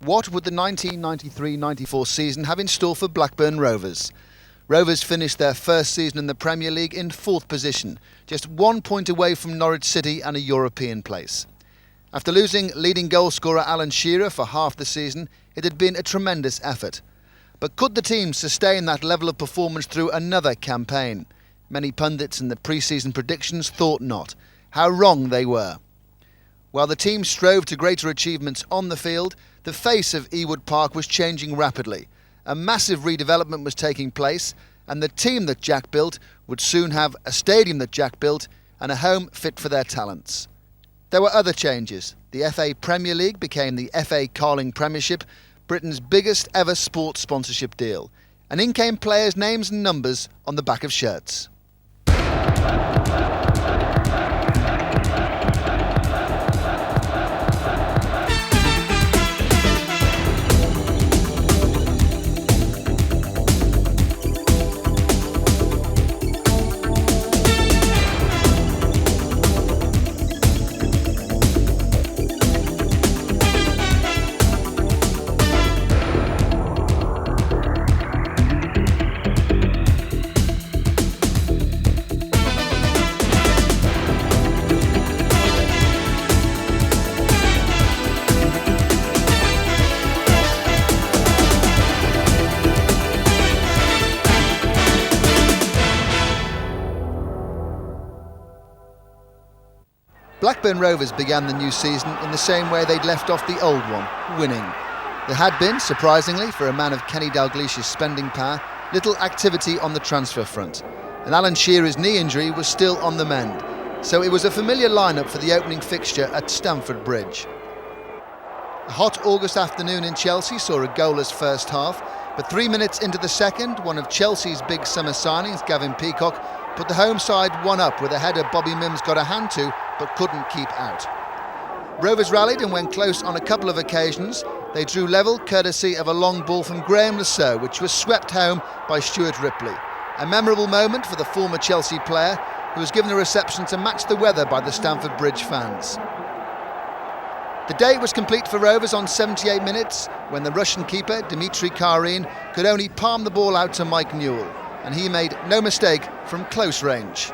What would the 1993-94 season have in store for Blackburn Rovers? Rovers finished their first season in the Premier League in 4th position, just 1 point away from Norwich City and a European place. After losing leading goalscorer Alan Shearer for half the season, it had been a tremendous effort. But could the team sustain that level of performance through another campaign? Many pundits in the pre-season predictions thought not. How wrong they were. While the team strove to greater achievements on the field, the face of Ewood Park was changing rapidly. A massive redevelopment was taking place, and the team that Jack built would soon have a stadium that Jack built and a home fit for their talents. There were other changes. The FA Premier League became the FA Carling Premiership, Britain's biggest ever sports sponsorship deal. And in came players' names and numbers on the back of shirts. Blackburn Rovers began the new season in the same way they'd left off the old one, winning. There had been, surprisingly, for a man of Kenny Dalglish's spending power, little activity on the transfer front, and Alan Shearer's knee injury was still on the mend, so it was a familiar lineup for the opening fixture at Stamford Bridge. A hot August afternoon in Chelsea saw a goalless first half, but 3 minutes into the second, one of Chelsea's big summer signings, Gavin Peacock, put the home side one up with a header Bobby Mims got a hand to but couldn't keep out. Rovers rallied, and when close on a couple of occasions, they drew level courtesy of a long ball from Graham Saux, which was swept home by Stuart Ripley. A memorable moment for the former Chelsea player, who was given a reception to match the weather by the Stamford Bridge fans. The day was complete for Rovers on 78 minutes when the Russian keeper, Dmitry Karin, could only palm the ball out to Mike Newell, and he made no mistake from close range.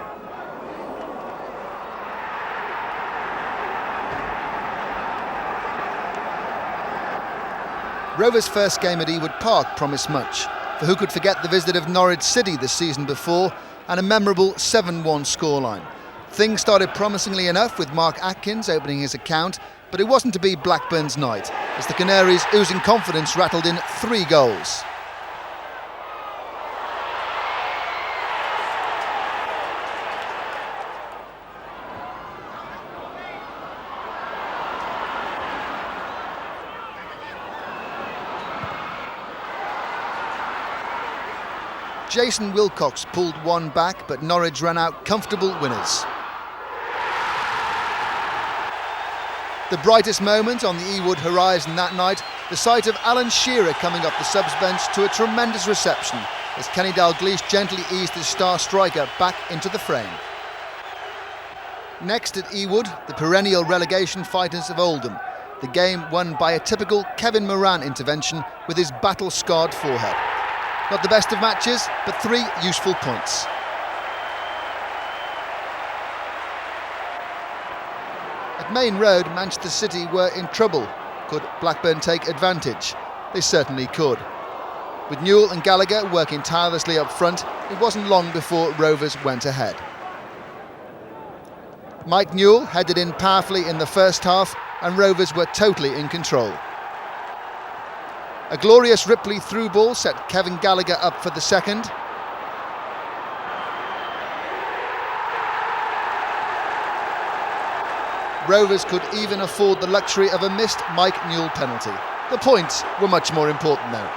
Rovers' first game at Ewood Park promised much, for who could forget the visit of Norwich City the season before and a memorable 7-1 scoreline. Things started promisingly enough with Mark Atkins opening his account, but it wasn't to be Blackburn's night, as the Canaries, oozing confidence, rattled in 3 goals. Jason Wilcox pulled one back, but Norwich ran out comfortable winners. The brightest moment on the Ewood horizon that night, the sight of Alan Shearer coming up the subs bench to a tremendous reception as Kenny Dalglish gently eased his star striker back into the frame. Next at Ewood, the perennial relegation fighters of Oldham. The game won by a typical Kevin Moran intervention with his battle-scarred forehead. Not the best of matches, but 3 useful points. At Main Road, Manchester City were in trouble. Could Blackburn take advantage? They certainly could. With Newell and Gallagher working tirelessly up front, it wasn't long before Rovers went ahead. Mike Newell headed in powerfully in the first half, and Rovers were totally in control. A glorious Ripley through ball set Kevin Gallagher up for the second. Rovers could even afford the luxury of a missed Mike Newell penalty. The points were much more important though.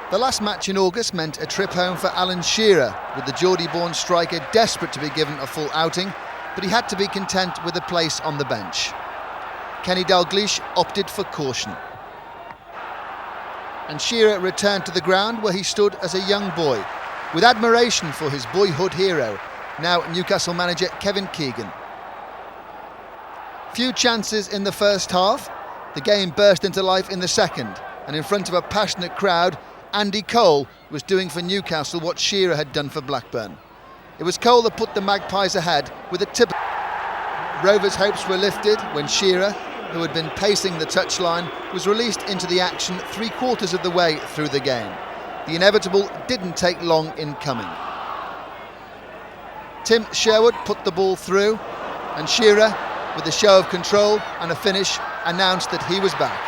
The last match in August meant a trip home for Alan Shearer, with the Geordie-born striker desperate to be given a full outing, but he had to be content with a place on the bench. Kenny Dalglish opted for caution. And Shearer returned to the ground where he stood as a young boy, with admiration for his boyhood hero, now Newcastle manager Kevin Keegan. Few chances in the first half, The game burst into life in the second, and in front of a passionate crowd, Andy Cole was doing for Newcastle what Shearer had done for Blackburn. It was Cole that put the Magpies ahead with a tip. Rovers' hopes were lifted when Shearer, who had been pacing the touchline, was released into the action 3/4 of the way through the game. The inevitable didn't take long in coming. Tim Sherwood put the ball through, and Shearer, with a show of control and a finish, announced that he was back.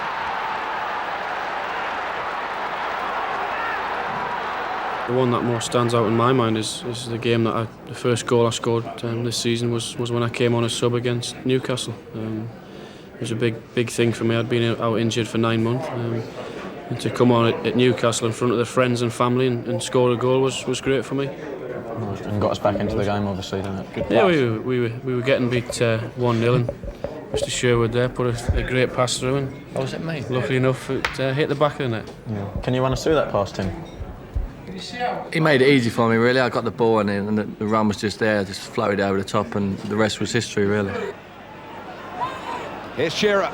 The one that most stands out in my mind is the game that the first goal I scored this season was when I came on as sub against Newcastle. It was a big thing for me. I'd been out injured for 9 months, and to come on at Newcastle in front of the friends and family and score a goal was great for me. And got us back into the game, obviously, didn't it? Good yeah, we were getting beat 1-0, and Mr. Sherwood there put a great pass through, and what was it, mate? Luckily enough, it hit the back of the net. Yeah. Can you run us through that pass, Tim? He made it easy for me, really. I got the ball and the run was just there, just floated over the top, and the rest was history, really. Here's Shearer.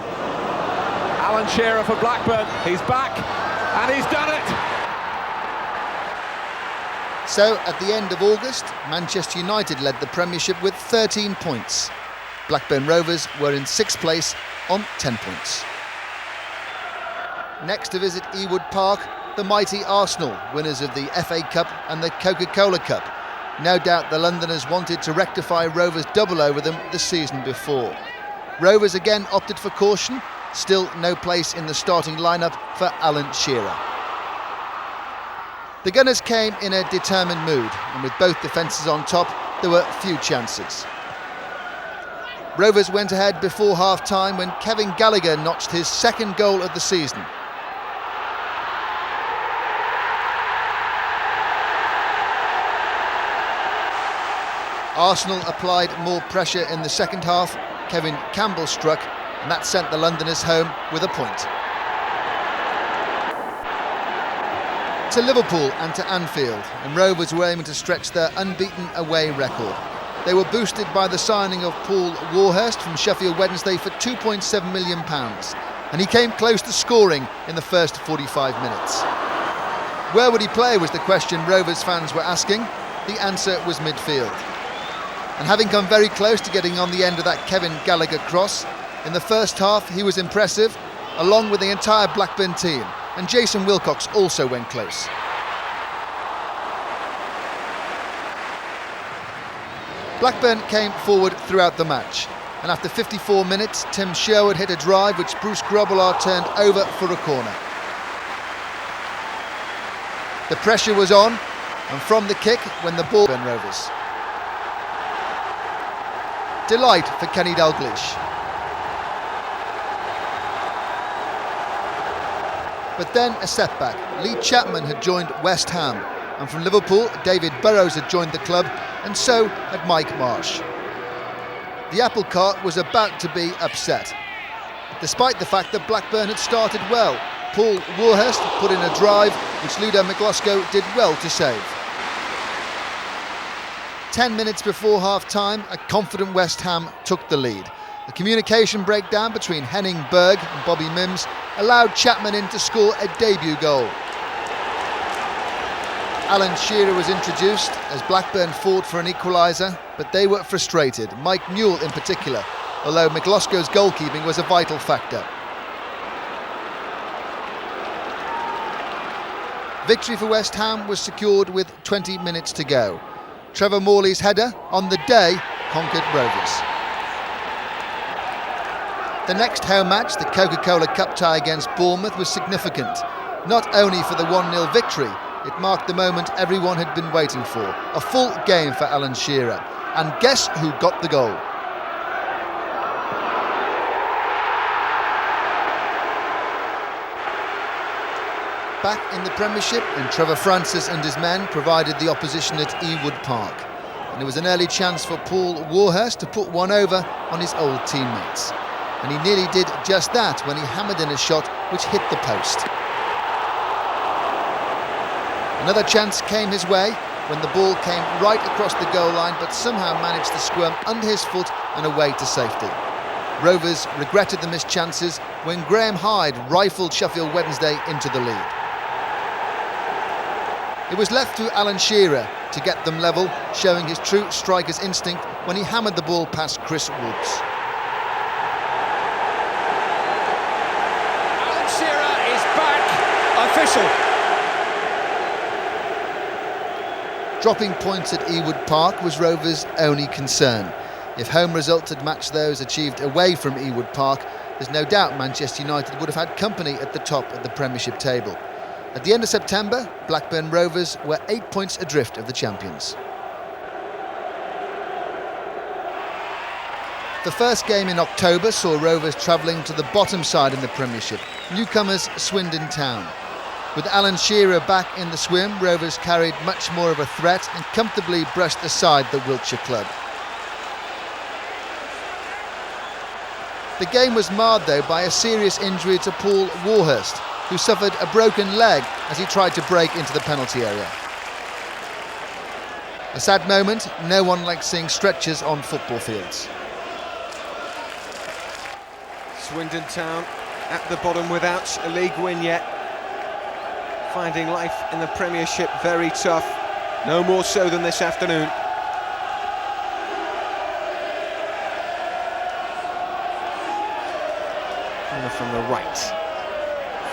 Alan Shearer for Blackburn. He's back, and he's done it! So, at the end of August, Manchester United led the Premiership with 13 points. Blackburn Rovers were in 6th place on 10 points. Next to visit Ewood Park, the mighty Arsenal, winners of the FA Cup and the Coca-Cola Cup. No doubt the Londoners wanted to rectify Rovers' double over them the season before. Rovers again opted for caution, still no place in the starting lineup for Alan Shearer. The Gunners came in a determined mood, and with both defences on top, there were few chances. Rovers went ahead before half-time when Kevin Gallagher notched his 2nd goal of the season. Arsenal applied more pressure in the second half. Kevin Campbell struck, and that sent the Londoners home with a point. To Liverpool and to Anfield, and Rovers were aiming to stretch their unbeaten away record. They were boosted by the signing of Paul Warhurst from Sheffield Wednesday for £2.7 million, and he came close to scoring in the first 45 minutes. Where would he play was the question Rovers fans were asking. The answer was midfield. And having come very close to getting on the end of that Kevin Gallagher cross, in the first half he was impressive, along with the entire Blackburn team, and Jason Wilcox also went close. Blackburn came forward throughout the match, and after 54 minutes Tim Sherwood hit a drive which Bruce Grobbelaar turned over for a corner. The pressure was on, and from the kick when the ball Blackburn Rovers. Delight for Kenny Dalglish. But then a setback. Lee Chapman had joined West Ham, and from Liverpool, David Burrows had joined the club, and so had Mike Marsh. The apple cart was about to be upset, despite the fact that Blackburn had started well. Paul Warhurst put in a drive, which Ludo McGlasgow did well to save. 10 minutes before half-time, a confident West Ham took the lead. The communication breakdown between Henning Berg and Bobby Mims allowed Chapman in to score a debut goal. Alan Shearer was introduced as Blackburn fought for an equaliser, but they were frustrated, Mike Newell in particular, although McGlasgow's goalkeeping was a vital factor. Victory for West Ham was secured with 20 minutes to go. Trevor Morley's header on the day conquered Rovers. The next home match, the Coca-Cola Cup tie against Bournemouth, was significant, not only for the 1-0 victory, it marked the moment everyone had been waiting for, a full game for Alan Shearer. And guess who got the goal? Back in the Premiership, and Trevor Francis and his men provided the opposition at Ewood Park. And it was an early chance for Paul Warhurst to put one over on his old teammates. And he nearly did just that when he hammered in a shot which hit the post. Another chance came his way when the ball came right across the goal line, but somehow managed to squirm under his foot and away to safety. Rovers regretted the missed chances when Graham Hyde rifled Sheffield Wednesday into the lead. It was left to Alan Shearer to get them level, showing his true striker's instinct when he hammered the ball past Chris Woods. Alan Shearer is back. Official. Dropping points at Ewood Park was Rovers' only concern. If home results had matched those achieved away from Ewood Park, there's no doubt Manchester United would have had company at the top of the Premiership table. At the end of September, Blackburn Rovers were 8 points adrift of the champions. The first game in October saw Rovers travelling to the bottom side in the Premiership, newcomers Swindon Town. With Alan Shearer back in the swim, Rovers carried much more of a threat and comfortably brushed aside the Wiltshire club. The game was marred though by a serious injury to Paul Warhurst, who suffered a broken leg as he tried to break into the penalty area. A sad moment, no one likes seeing stretchers on football fields. Swindon Town at the bottom without a league win yet. Finding life in the Premiership very tough. No more so than this afternoon. Corner from the right.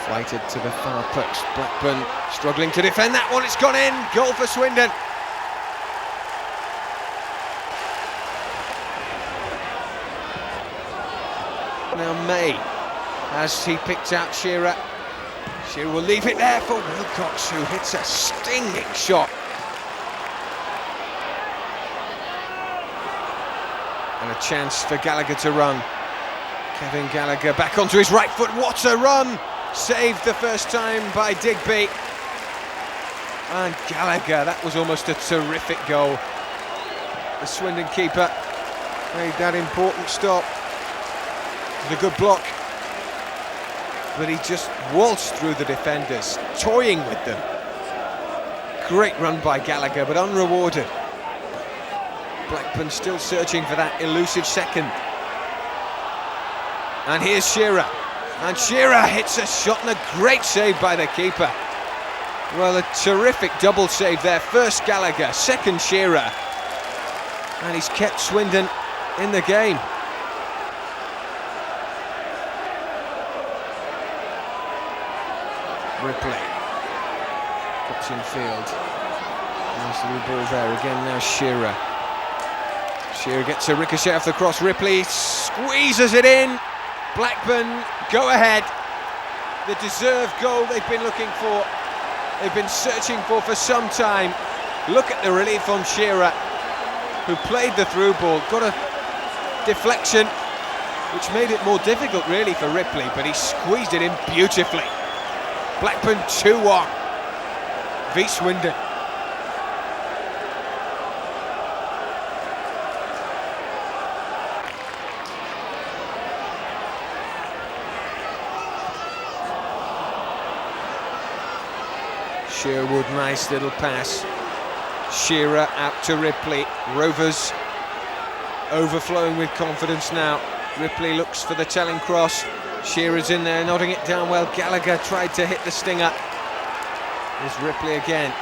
Flighted to the far post. Blackburn struggling to defend that one. It's gone in. Goal for Swindon. Now May, as he picked out Shearer. Shearer will leave it there for Wilcox, who hits a stinging shot. And a chance for Gallagher to run. Kevin Gallagher back onto his right foot. What a run! Saved the first time by Digby. And Gallagher, that was almost a terrific goal. The Swindon keeper made that important stop. A good block, but he just waltzed through the defenders, toying with them. Great run by Gallagher, but unrewarded. Blackburn still searching for that elusive second. And here's Shearer, and Shearer hits a shot and a great save by the keeper. Well, a terrific double save there. First Gallagher, second Shearer, and he's kept Swindon in the game. Ripley cuts in field. Nice little ball there again. Now Shearer. Shearer gets a ricochet off the cross. Ripley squeezes it in. Blackburn go ahead. The deserved goal they've been looking for. They've been searching for some time. Look at the relief on Shearer, who played the through ball. Got a deflection, which made it more difficult really for Ripley, but he squeezed it in beautifully. Blackburn 2-1 v Swindon. Sherwood, nice little pass. Shearer out to Ripley. Rovers overflowing with confidence now. Ripley looks for the telling cross. Shearer's in there, nodding it down well. Gallagher tried to hit the stinger. There's Ripley again.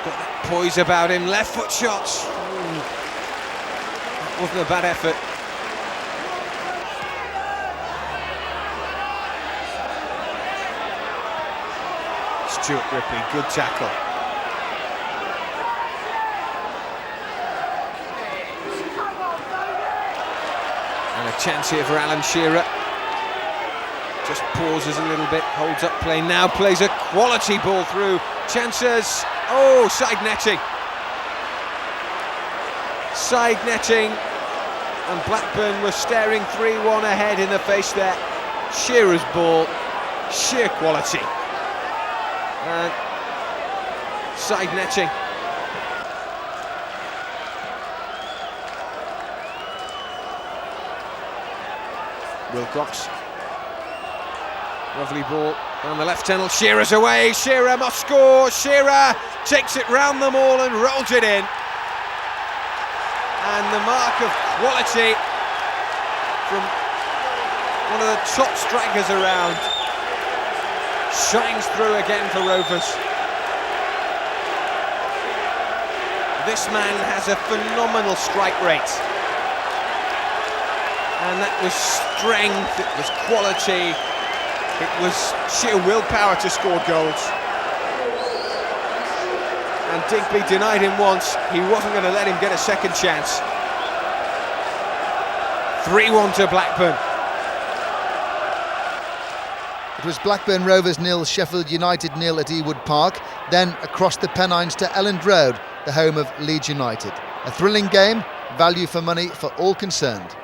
Got that poise about him. Left foot shots. That wasn't a bad effort. Stuart Ripley, good tackle. And a chance here for Alan Shearer. Just pauses a little bit, holds up play, now plays a quality ball through. Chances, oh, side netting. Side netting, and Blackburn were staring 3-1 ahead in the face there. Shearer's ball, sheer quality. And side netting. Wilcox. Lovely ball down the left tunnel. Shearer's away. Shearer must score. Shearer takes it round them all and rolls it in. And the mark of quality from one of the top strikers around, shines through again for Rovers. This man has a phenomenal strike rate, and that was strength, it was quality, it was sheer willpower to score goals. And Digby denied him once, he wasn't going to let him get a second chance. 3-1 to Blackburn. It was Blackburn Rovers 0, Sheffield United 0 at Ewood Park, then across the Pennines to Elland Road, the home of Leeds United. A thrilling game, value for money for all concerned.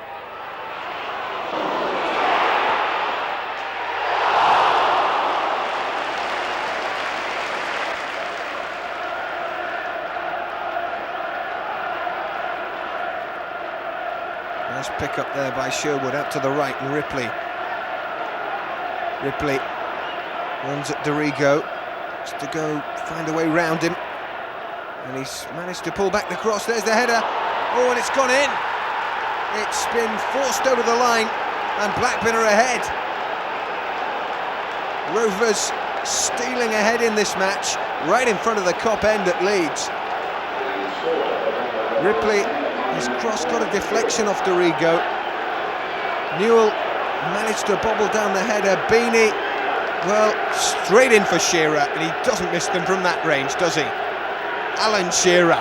Nice pick up there by Sherwood, out to the right, and Ripley runs at Dorigo, just to go find a way round him, and he's managed to pull back the cross. There's the header, oh, and it's gone in. It's been forced over the line, and Blackburn are ahead. Rovers stealing ahead in this match, right in front of the Kop end at Leeds. Ripley, his cross got a deflection off Dorigo. Newell managed to bobble down the header. Beanie, well, straight in for Shearer, and he doesn't miss them from that range, does he? Alan Shearer.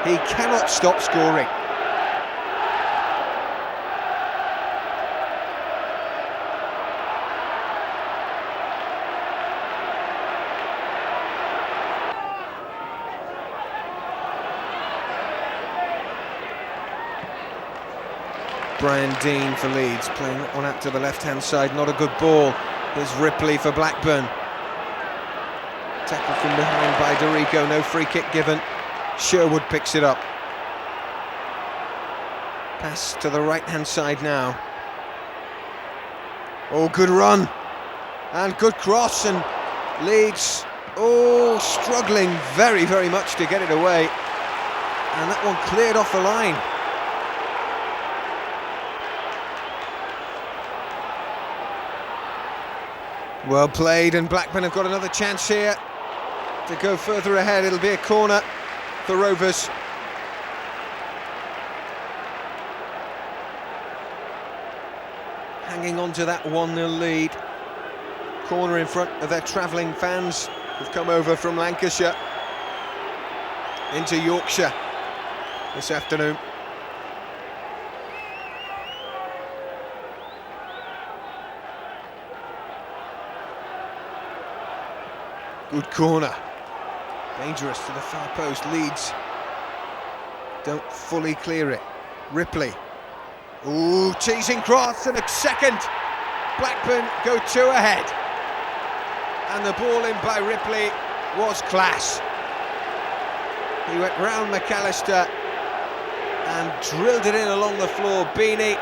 He cannot stop scoring. Brian Dean for Leeds, playing that one out to the left-hand side, not a good ball. Here's Ripley for Blackburn. Tackle from behind by Dorigo, no free kick given. Sherwood picks it up. Pass to the right-hand side now. Oh, good run, and good cross, and Leeds, oh, struggling very, very much to get it away. And that one cleared off the line. Well played, and Blackburn have got another chance here to go further ahead. It'll be a corner for Rovers. Hanging on to that 1-0 lead. Corner in front of their travelling fans who've come over from Lancashire into Yorkshire this afternoon. Good corner, dangerous to the far post. Leeds don't fully clear it. Ripley, ooh, teasing cross, and a second. Blackburn go 2 ahead, and the ball in by Ripley was class. He went round McAllister and drilled it in along the floor. Beanie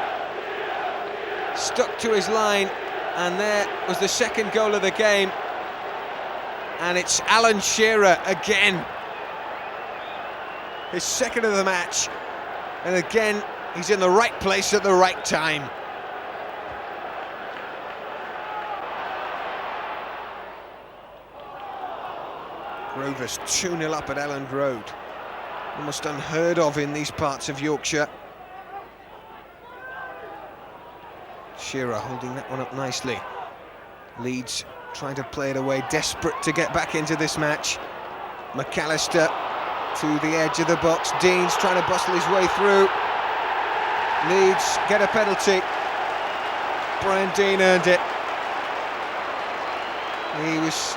stuck to his line, and there was the second goal of the game. And it's Alan Shearer again, his second of the match, and again he's in the right place at the right time. Rovers 2-0 up at Elland Road, almost unheard of in these parts of Yorkshire. Shearer holding that one up nicely. Leeds trying to play it away, desperate to get back into this match. McAllister to the edge of the box. Dean's trying to bustle his way through. Leeds get a penalty. Brian Dean earned it. He was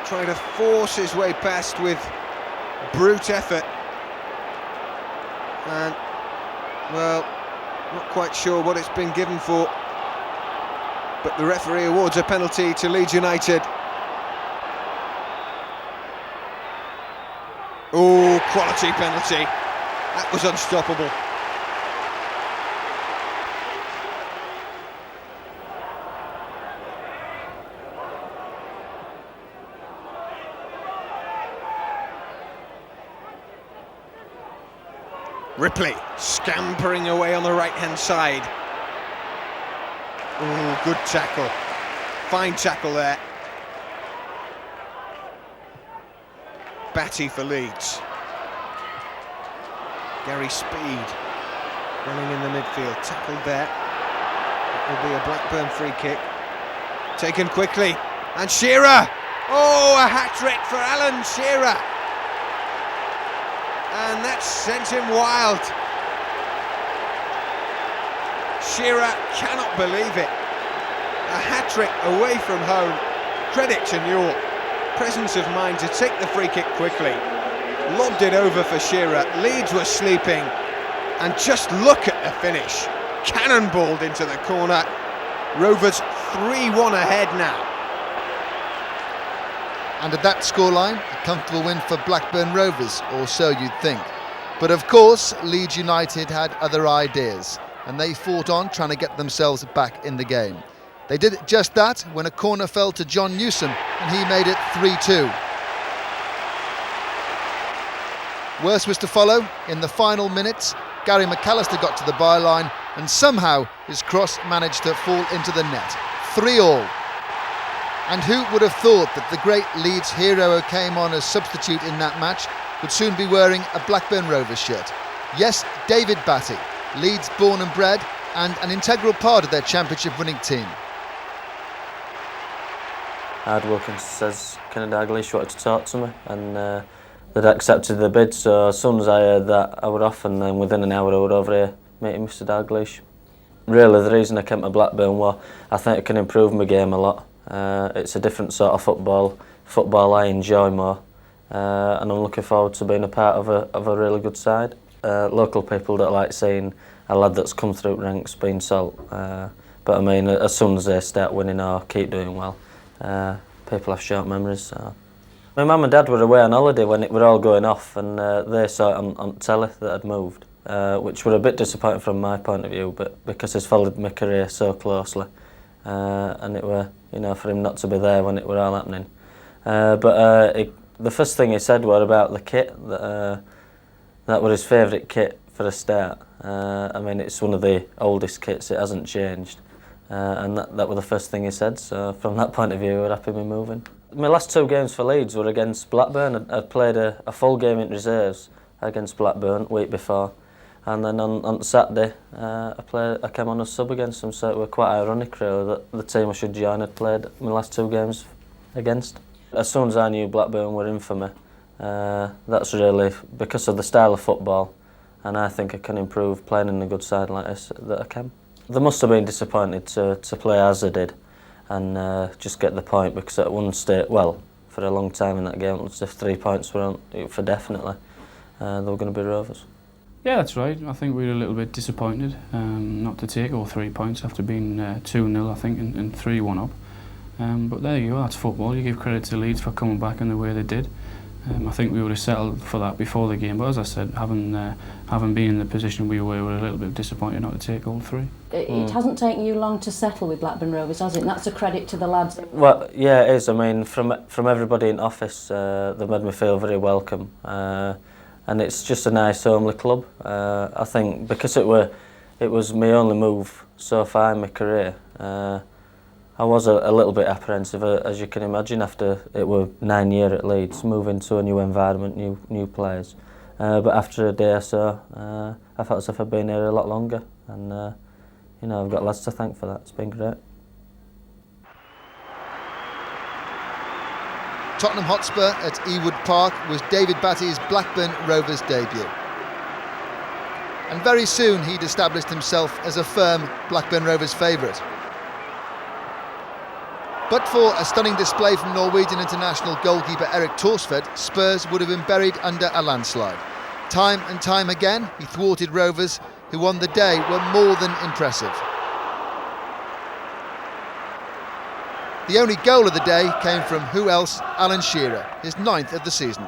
trying to force his way past with brute effort. And, well, not quite sure what it's been given for. But the referee awards a penalty to Leeds United. Oh, quality penalty. That was unstoppable. Ripley scampering away on the right-hand side. Good tackle. Fine tackle there. Batty for Leeds. Gary Speed running in the midfield. Tackled there. It will be a Blackburn free kick. Taken quickly. And Shearer! Oh, a hat-trick for Alan Shearer. And that sent him wild. Shearer cannot believe it. A hat-trick away from home. Credit to Newell. Presence of mind to take the free kick quickly. Lobbed it over for Shearer. Leeds were sleeping. And just look at the finish. Cannonballed into the corner. Rovers 3-1 ahead now. And at that scoreline, a comfortable win for Blackburn Rovers, or so you'd think. But of course, Leeds United had other ideas, and they fought on trying to get themselves back in the game. They did just that when a corner fell to John Newsom, and he made it 3-2. Worse was to follow. In the final minutes, Gary McAllister got to the byline, and somehow his cross managed to fall into the net. 3-3. And who would have thought that the great Leeds hero who came on as substitute in that match would soon be wearing a Blackburn Rovers shirt? Yes, David Batty, Leeds born and bred, and an integral part of their championship winning team. Hard-working, says Kenny Dalglish wanted to talk to me, and they'd accepted the bid, so as soon as I heard that, I was off, and then within an hour I was over here meeting Mr Dalglish. Really, the reason I came to Blackburn was I think it can improve my game a lot. It's a different sort of football I enjoy more, and I'm looking forward to being a part of a really good side. Local people don't like seeing a lad that's come through ranks being Saux, but I mean, as soon as they start winning or keep doing well, people have short memories. So. My mum and dad were away on holiday when it were all going off, and they saw it on telly that I'd moved, which were a bit disappointing from my point of view, but because he's followed my career so closely, and it were, you know, for him not to be there when it were all happening. The first thing he said were about the kit, that was his favourite kit for a start. I mean, it's one of the oldest kits, it hasn't changed, and that was the first thing he said, so from that point of view we're happy with moving. My last 2 games for Leeds were against Blackburn. I'd played a full game in reserves against Blackburn week before, and then on Saturday I came on as sub against them, so it was quite ironic really that the team I should join had played my last 2 games against. As soon as I knew Blackburn were in for me, that's really because of the style of football, and I think I can improve playing in a good side like this that I can. They must have been disappointed to play as I did and just get the point, because at one stage, well, for a long time in that game, it was if 3 points were on for definitely, they were going to be Rovers. Yeah, that's right. I think we were a little bit disappointed not to take all 3 points after being 2-0, I think, and 3-1 up. But there you go, that's football. You give credit to Leeds for coming back in the way they did. I think we would have settled for that before the game, but as I said, having been in the position we were a little bit disappointed not to take all 3. It hasn't taken you long to settle with Blackburn Rovers, has it? And that's a credit to the lads. Well, yeah, it is. I mean, from everybody in office, they made me feel very welcome, and it's just a nice homely club. I think because it was my only move so far in my career. I was a little bit apprehensive, as you can imagine, after it were 9 years at Leeds, moving to a new environment, new players. But after a day or so, I felt as if I'd been here a lot longer, and you know, I've got lads to thank for that. It's been great. Tottenham Hotspur at Ewood Park was David Batty's Blackburn Rovers debut. And very soon he'd established himself as a firm Blackburn Rovers favourite. But for a stunning display from Norwegian international goalkeeper Erik Thorsvedt, Spurs would have been buried under a landslide. Time and time again, he thwarted Rovers, who on the day were more than impressive. The only goal of the day came from who else? Alan Shearer, his 9th of the season.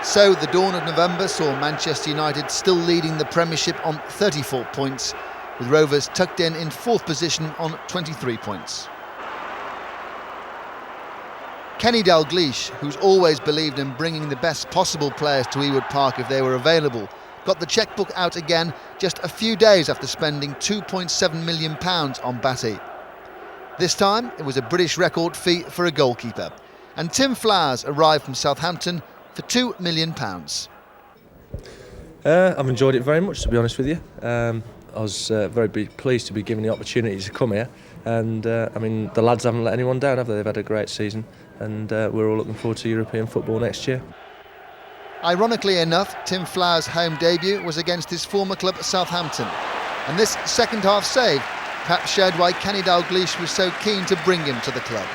So the dawn of November saw Manchester United still leading the Premiership on 34 points, with Rovers tucked in 4th position on 23 points. Kenny Dalglish, who's always believed in bringing the best possible players to Ewood Park if they were available, got the chequebook out again just a few days after spending £2.7 million on Batty. This time it was a British record fee for a goalkeeper, and Tim Flowers arrived from Southampton for £2 million. I've enjoyed it very much, to be honest with you. I was very pleased to be given the opportunity to come here, and I mean, the lads haven't let anyone down, have they? They've had a great season, and we're all looking forward to European football next year. Ironically enough, Tim Flowers' home debut was against his former club Southampton, and this second half save perhaps showed why Kenny Dalglish was so keen to bring him to the club.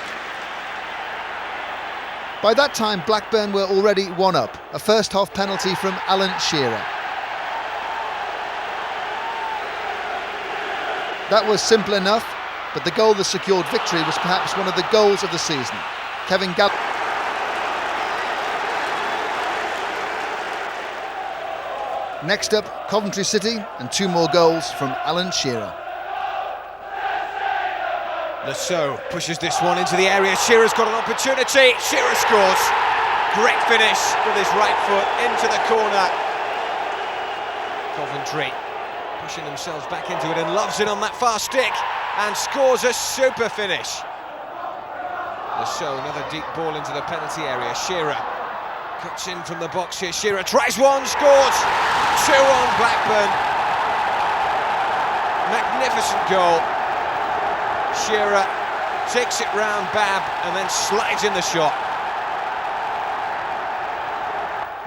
By that time, Blackburn were already one up, a first half penalty from Alan Shearer. That was simple enough, but the goal that secured victory was perhaps one of the goals of the season. Kevin Dalglish. Next up, Coventry City, and 2 more goals from Alan Shearer. Saux pushes this one into the area. Shearer's got an opportunity. Shearer scores. Great finish with his right foot into the corner. Coventry pushing themselves back into it and loves it on that far stick and scores a super finish. Saux, another deep ball into the penalty area. Shearer cuts in from the box here. Shearer tries one, scores. 2 on Blackburn. Magnificent goal. Shearer takes it round Babb and then slides in the shot.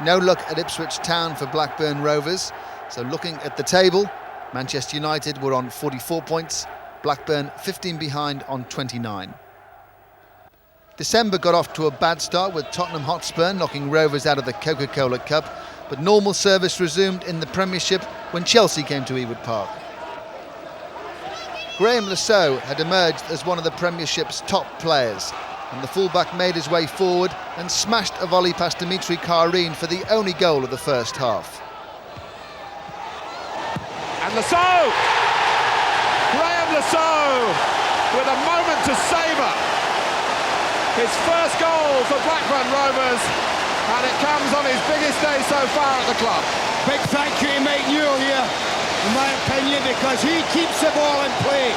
No luck at Ipswich Town for Blackburn Rovers. So looking at the table, Manchester United were on 44 points, Blackburn 15 behind on 29. December got off to a bad start with Tottenham Hotspur knocking Rovers out of the Coca-Cola Cup, but normal service resumed in the Premiership when Chelsea came to Ewood Park. Graham Saux had emerged as one of the Premiership's top players, and the fullback made his way forward and smashed a volley past Dimitri Karine for the only goal of the first half. And Saux! Graham Saux with a moment to savour his first goal for Blackburn Rovers, and it comes on his biggest day so far at the club. Big thank you to Mike Newell here, in my opinion, because he keeps the ball in play.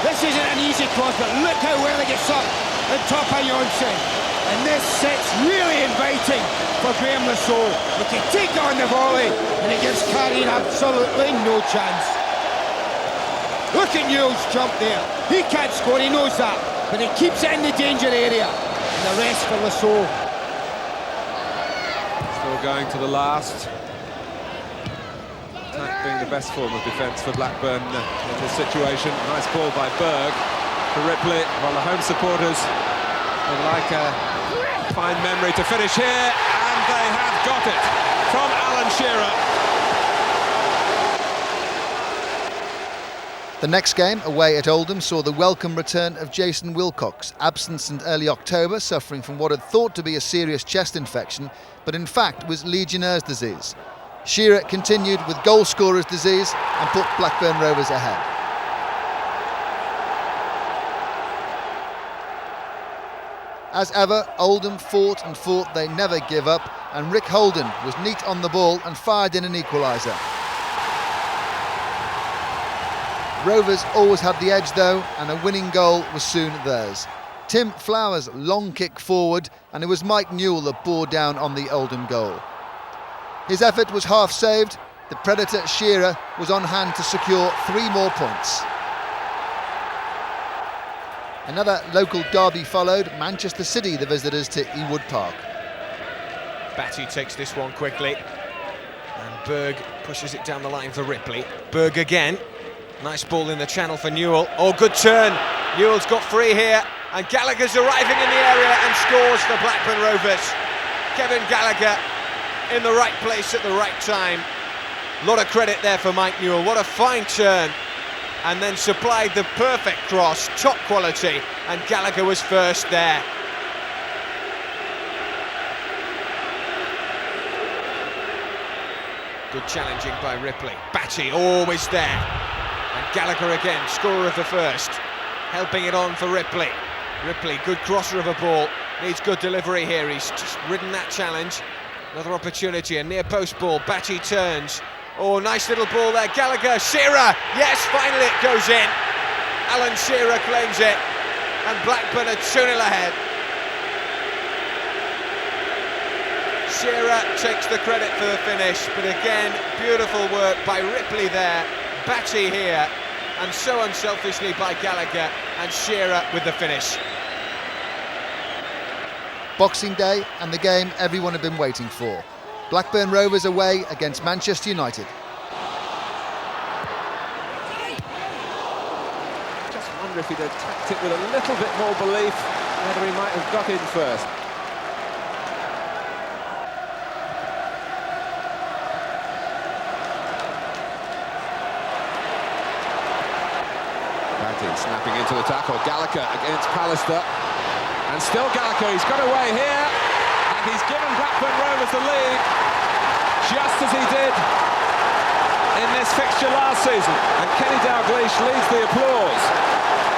This isn't an easy cross, but look how well it gets up on top of Johnson. And this set's really inviting for Graham Saux. He can take on the volley, and it gives Karine absolutely no chance. Look at Newell's jump there. He can't score, he knows that, but he keeps it in the danger area. And the rest for Saux. Still going to the last. Attack being the best form of defence for Blackburn in this situation. Nice ball by Berg to Ripley, while the home supporters would like a fine memory to finish here, and they have got it from Alan Shearer. The next game, away at Oldham, saw the welcome return of Jason Wilcox, absent since early October, suffering from what had thought to be a serious chest infection, but in fact was Legionnaire's disease. Shearer continued with goal scorer's disease and put Blackburn Rovers ahead. As ever, Oldham fought and fought, they never give up, and Rick Holden was neat on the ball and fired in an equaliser. Rovers always had the edge though, and a winning goal was soon theirs. Tim Flowers' long kick forward, and it was Mike Newell that bore down on the Oldham goal. His effort was half saved. The Predator Shearer was on hand to secure 3 more points. Another local derby followed, Manchester City the visitors to Ewood Park. Batty takes this one quickly, and Berg pushes it down the line for Ripley. Berg again. Nice ball in the channel for Newell. Oh, good turn. Newell's got free here, and Gallagher's arriving in the area and scores for Blackburn Rovers. Kevin Gallagher in the right place at the right time. A lot of credit there for Mike Newell. What a fine turn. And then supplied the perfect cross, top quality, and Gallagher was first there. Good challenging by Ripley. Batty always there. And Gallagher again, scorer of the first, helping it on for Ripley. Ripley, good crosser of a ball, needs good delivery here. He's just ridden that challenge. Another opportunity, a near post ball. Batty turns. Oh, nice little ball there. Gallagher, Shearer. Yes, finally it goes in. Alan Shearer claims it, and Blackburn are 2-0 ahead. Shearer takes the credit for the finish, but again, beautiful work by Ripley there. Batty here, and so unselfishly by Gallagher, and Shearer with the finish. Boxing Day and the game everyone had been waiting for. Blackburn Rovers away against Manchester United. Just wonder if he'd attacked it with a little bit more belief, whether he might have got in first. Snapping into the tackle, Gallagher against Pallister, and still Gallagher, he's got away here, and he's given Blackburn Rovers the lead, just as he did in this fixture last season, and Kenny Dalglish leads the applause.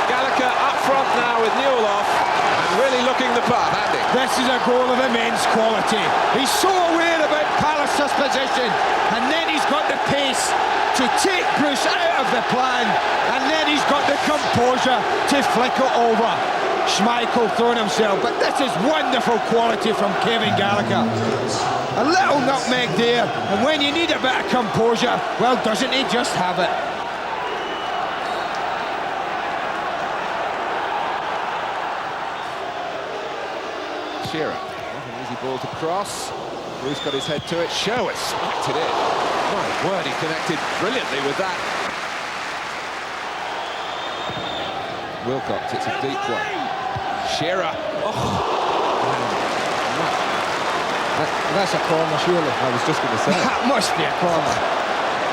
Gallagher up front now with Newell off, and really looking the part, Andy. This is a goal of immense quality. He's so aware about Pallister's position, and then he's got the pace to take Bruce out of the plan, and then he's got the composure to flick it over. Schmeichel throwing himself, but this is wonderful quality from Kevin Gallagher. A little nutmeg there, and when you need a bit of composure, well, doesn't he just have it? Shearer, not an easy ball to cross. Bruce got his head to it. Sherwood smacked it in. My word, he connected brilliantly with that. Wilcox, it's a deep one. Shearer. That's a corner, surely. I was just going to say. That must be a corner.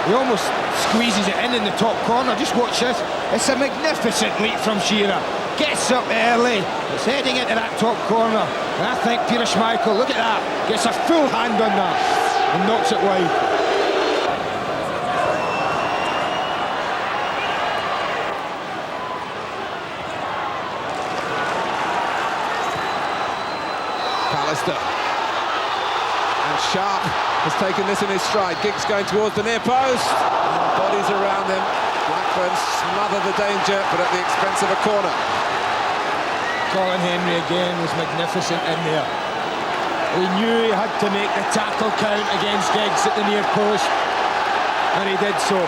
He almost squeezes it in the top corner. Just watch this. It's a magnificent leap from Shearer. Gets up early. It's heading into that top corner. And I think Peter Schmeichel, look at that, gets a full hand on that and knocks it wide. Pallister. And Sharp has taken this in his stride. Giggs going towards the near post. And bodies around him. Blackburn smother the danger, but at the expense of a corner. Colin Henry again was magnificent in there. He knew he had to make the tackle count against Giggs at the near post, and he did so.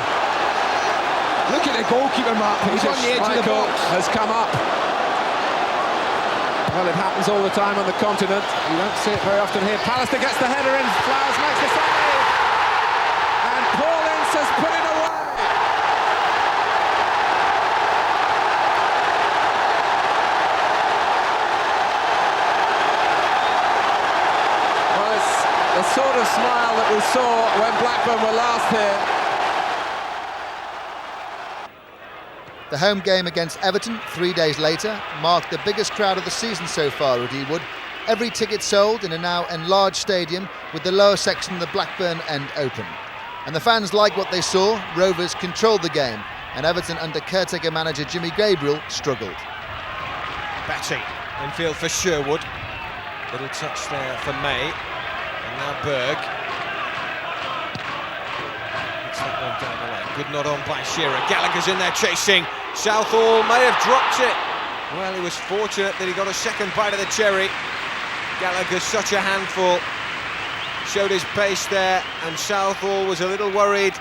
Look at the goalkeeper, Mark. He's on the edge of the box. Has come up. Well, it happens all the time on the continent. You don't see it very often here. Pallister gets the header in. Flowers makes the save. And Paul Ince has put it away. Well, it's the sort of smile that we saw when Blackburn were last here. The home game against Everton 3 days later marked the biggest crowd of the season so far at Ewood. Every ticket sold in a now enlarged stadium with the lower section of the Blackburn end open. And the fans liked what they saw. Rovers controlled the game, and Everton under caretaker manager Jimmy Gabriel struggled. Batty, infield for Sherwood. Little touch there for May. And now Berg. Gets that one down the line. Good nod on by Shearer. Gallagher's in there chasing. Southall may have dropped it. Well, he was fortunate that he got a second bite of the cherry. Gallagher's such a handful. Showed his pace there, and Southall was a little worried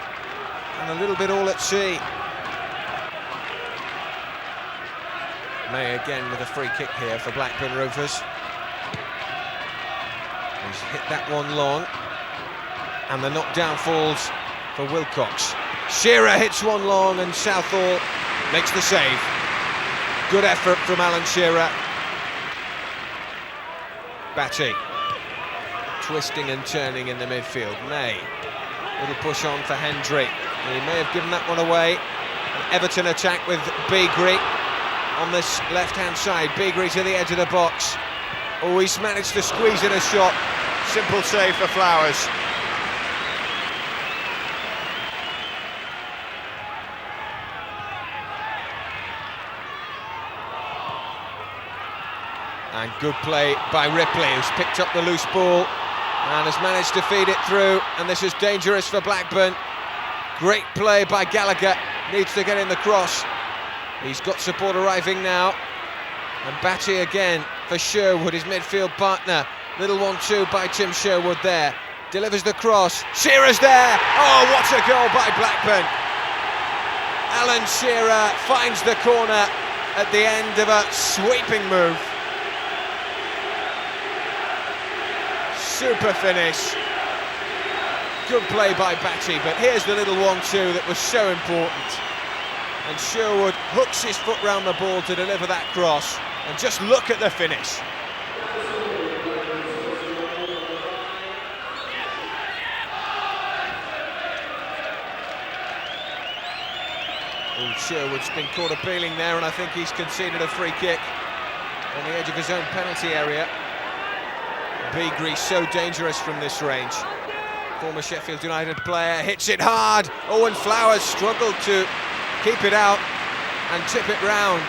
and a little bit all at sea. May again with a free kick here for Blackburn Rovers. He's hit that one long, and the knockdown falls for Wilcox. Shearer hits one long, and Southall makes the save. Good effort from Alan Shearer. Batty twisting and turning in the midfield. May, little push on for Hendry. He may have given that one away. An Everton attack with Beagrie on this left-hand side. Beagrie to the edge of the box. Oh, he's managed to squeeze in a shot. Simple save for Flowers. And good play by Ripley, who's picked up the loose ball and has managed to feed it through, and this is dangerous for Blackburn. Great play by Gallagher, needs to get in the cross. He's got support arriving now. And Batty again for Sherwood, his midfield partner. Little 1-2 by Tim Sherwood there. Delivers the cross. Shearer's there. Oh, what a goal by Blackburn. Alan Shearer finds the corner at the end of a sweeping move. Super finish. Good play by Batty, but here's the little 1-2 that was so important. And Sherwood hooks his foot round the ball to deliver that cross. And just look at the finish. Sherwood's been caught appealing there, and I think he's conceded a free kick on the edge of his own penalty area. Beagrie so dangerous from this range. Former Sheffield United player hits it hard. Owen Flowers struggled to keep it out and tip it round.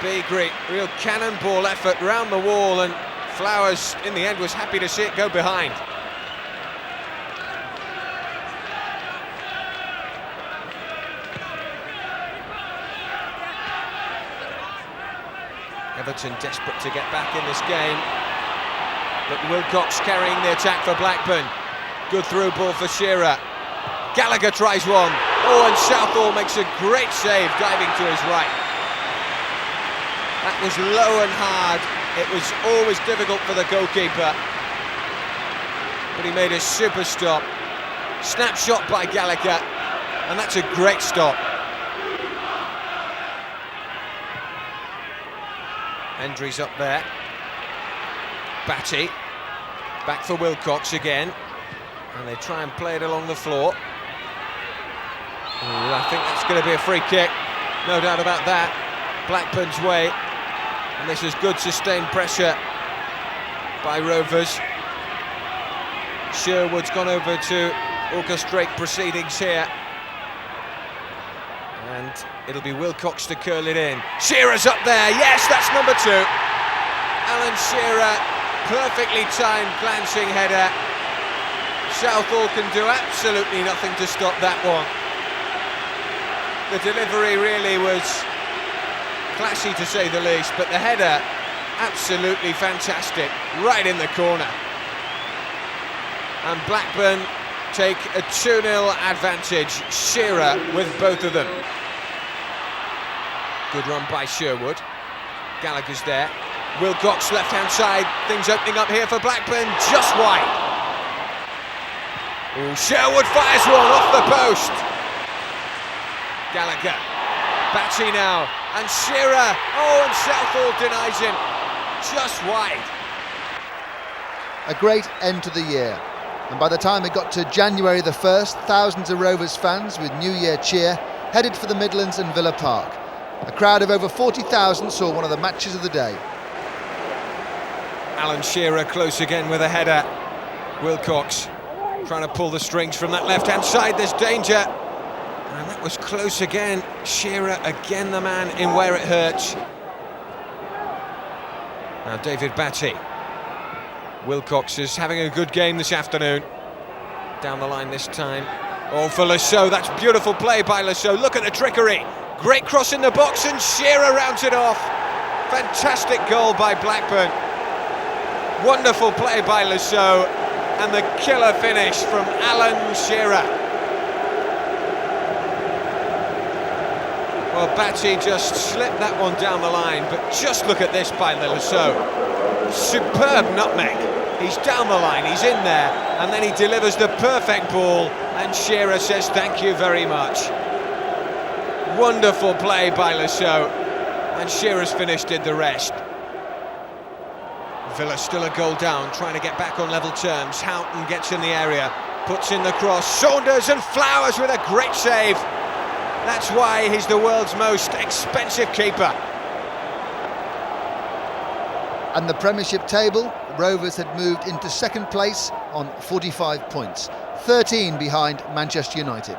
Beagrie, real cannonball effort round the wall, and Flowers in the end was happy to see it go behind. Everton desperate to get back in this game, but Wilcox carrying the attack for Blackburn. Good through ball for Shearer. Gallagher tries one. Oh, and Southall makes a great save, diving to his right. That was low and hard. It was always difficult for the goalkeeper, but he made a super stop. Snapshot by Gallagher, and that's a great stop. Hendry's up there. Batty. Back for Wilcox again. And they try and play it along the floor. Ooh, I think that's going to be a free kick. No doubt about that. Blackburn's way. And this is good sustained pressure by Rovers. Sherwood's gone over to orchestrate proceedings here. And it'll be Wilcox to curl it in. Shearer's up there, yes, that's number 2. Alan Shearer, perfectly timed glancing header. Southall can do absolutely nothing to stop that one. The delivery really was classy to say the least, but the header, absolutely fantastic, right in the corner. And Blackburn take a 2-0 advantage, Shearer with both of them. Good run by Sherwood. Gallagher's there. Wilcox left-hand side. Things opening up here for Blackburn, just wide. Ooh, Sherwood fires one off the post. Gallagher. Batty now. And Shearer. Oh, and Southall denies him. Just wide. A great end to the year. And by the time it got to January the 1st, thousands of Rovers fans with New Year cheer headed for the Midlands and Villa Park. A crowd of over 40,000 saw one of the matches of the day. Alan Shearer close again with a header. Wilcox trying to pull the strings from that left-hand side. There's danger. And that was close again. Shearer again the man in where it hurts. Now David Batty. Wilcox is having a good game this afternoon. Down the line this time. Oh, for Saux, that's beautiful play by Saux. Look at the trickery. Great cross in the box, and Shearer rounds it off. Fantastic goal by Blackburn. Wonderful play by Saux, and the killer finish from Alan Shearer. Well, Batty just slipped that one down the line, but just look at this by Saux. Superb nutmeg. He's down the line, he's in there, and then he delivers the perfect ball, and Shearer says thank you very much. Wonderful play by Saux, and Shearer's finish did the rest. Villa still a goal down, trying to get back on level terms. Houghton gets in the area, puts in the cross. Saunders and Flowers with a great save. That's why he's the world's most expensive keeper. And the Premiership table, Rovers had moved into second place on 45 points, 13 behind Manchester United.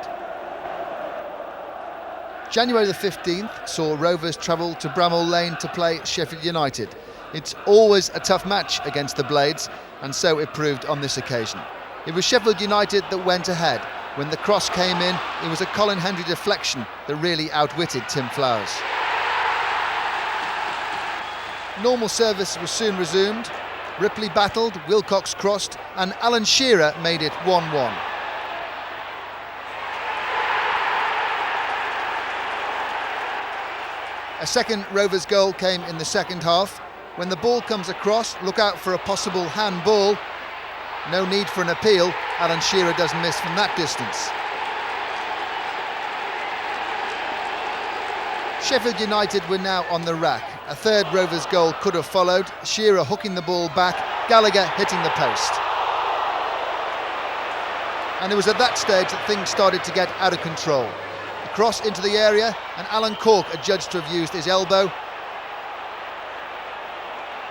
January the 15th saw Rovers travel to Bramall Lane to play Sheffield United. It's always a tough match against the Blades, and so it proved on this occasion. It was Sheffield United that went ahead. When the cross came in, it was a Colin Hendry deflection that really outwitted Tim Flowers. Normal service was soon resumed. Ripley battled, Wilcox crossed, and Alan Shearer made it 1-1. A second Rovers goal came in the second half. When the ball comes across, look out for a possible handball. No need for an appeal. Alan Shearer doesn't miss from that distance. Sheffield United were now on the rack. A third Rovers goal could have followed. Shearer hooking the ball back, Gallagher hitting the post. And it was at that stage that things started to get out of control. A cross into the area, and Alan Cork adjudged to have used his elbow.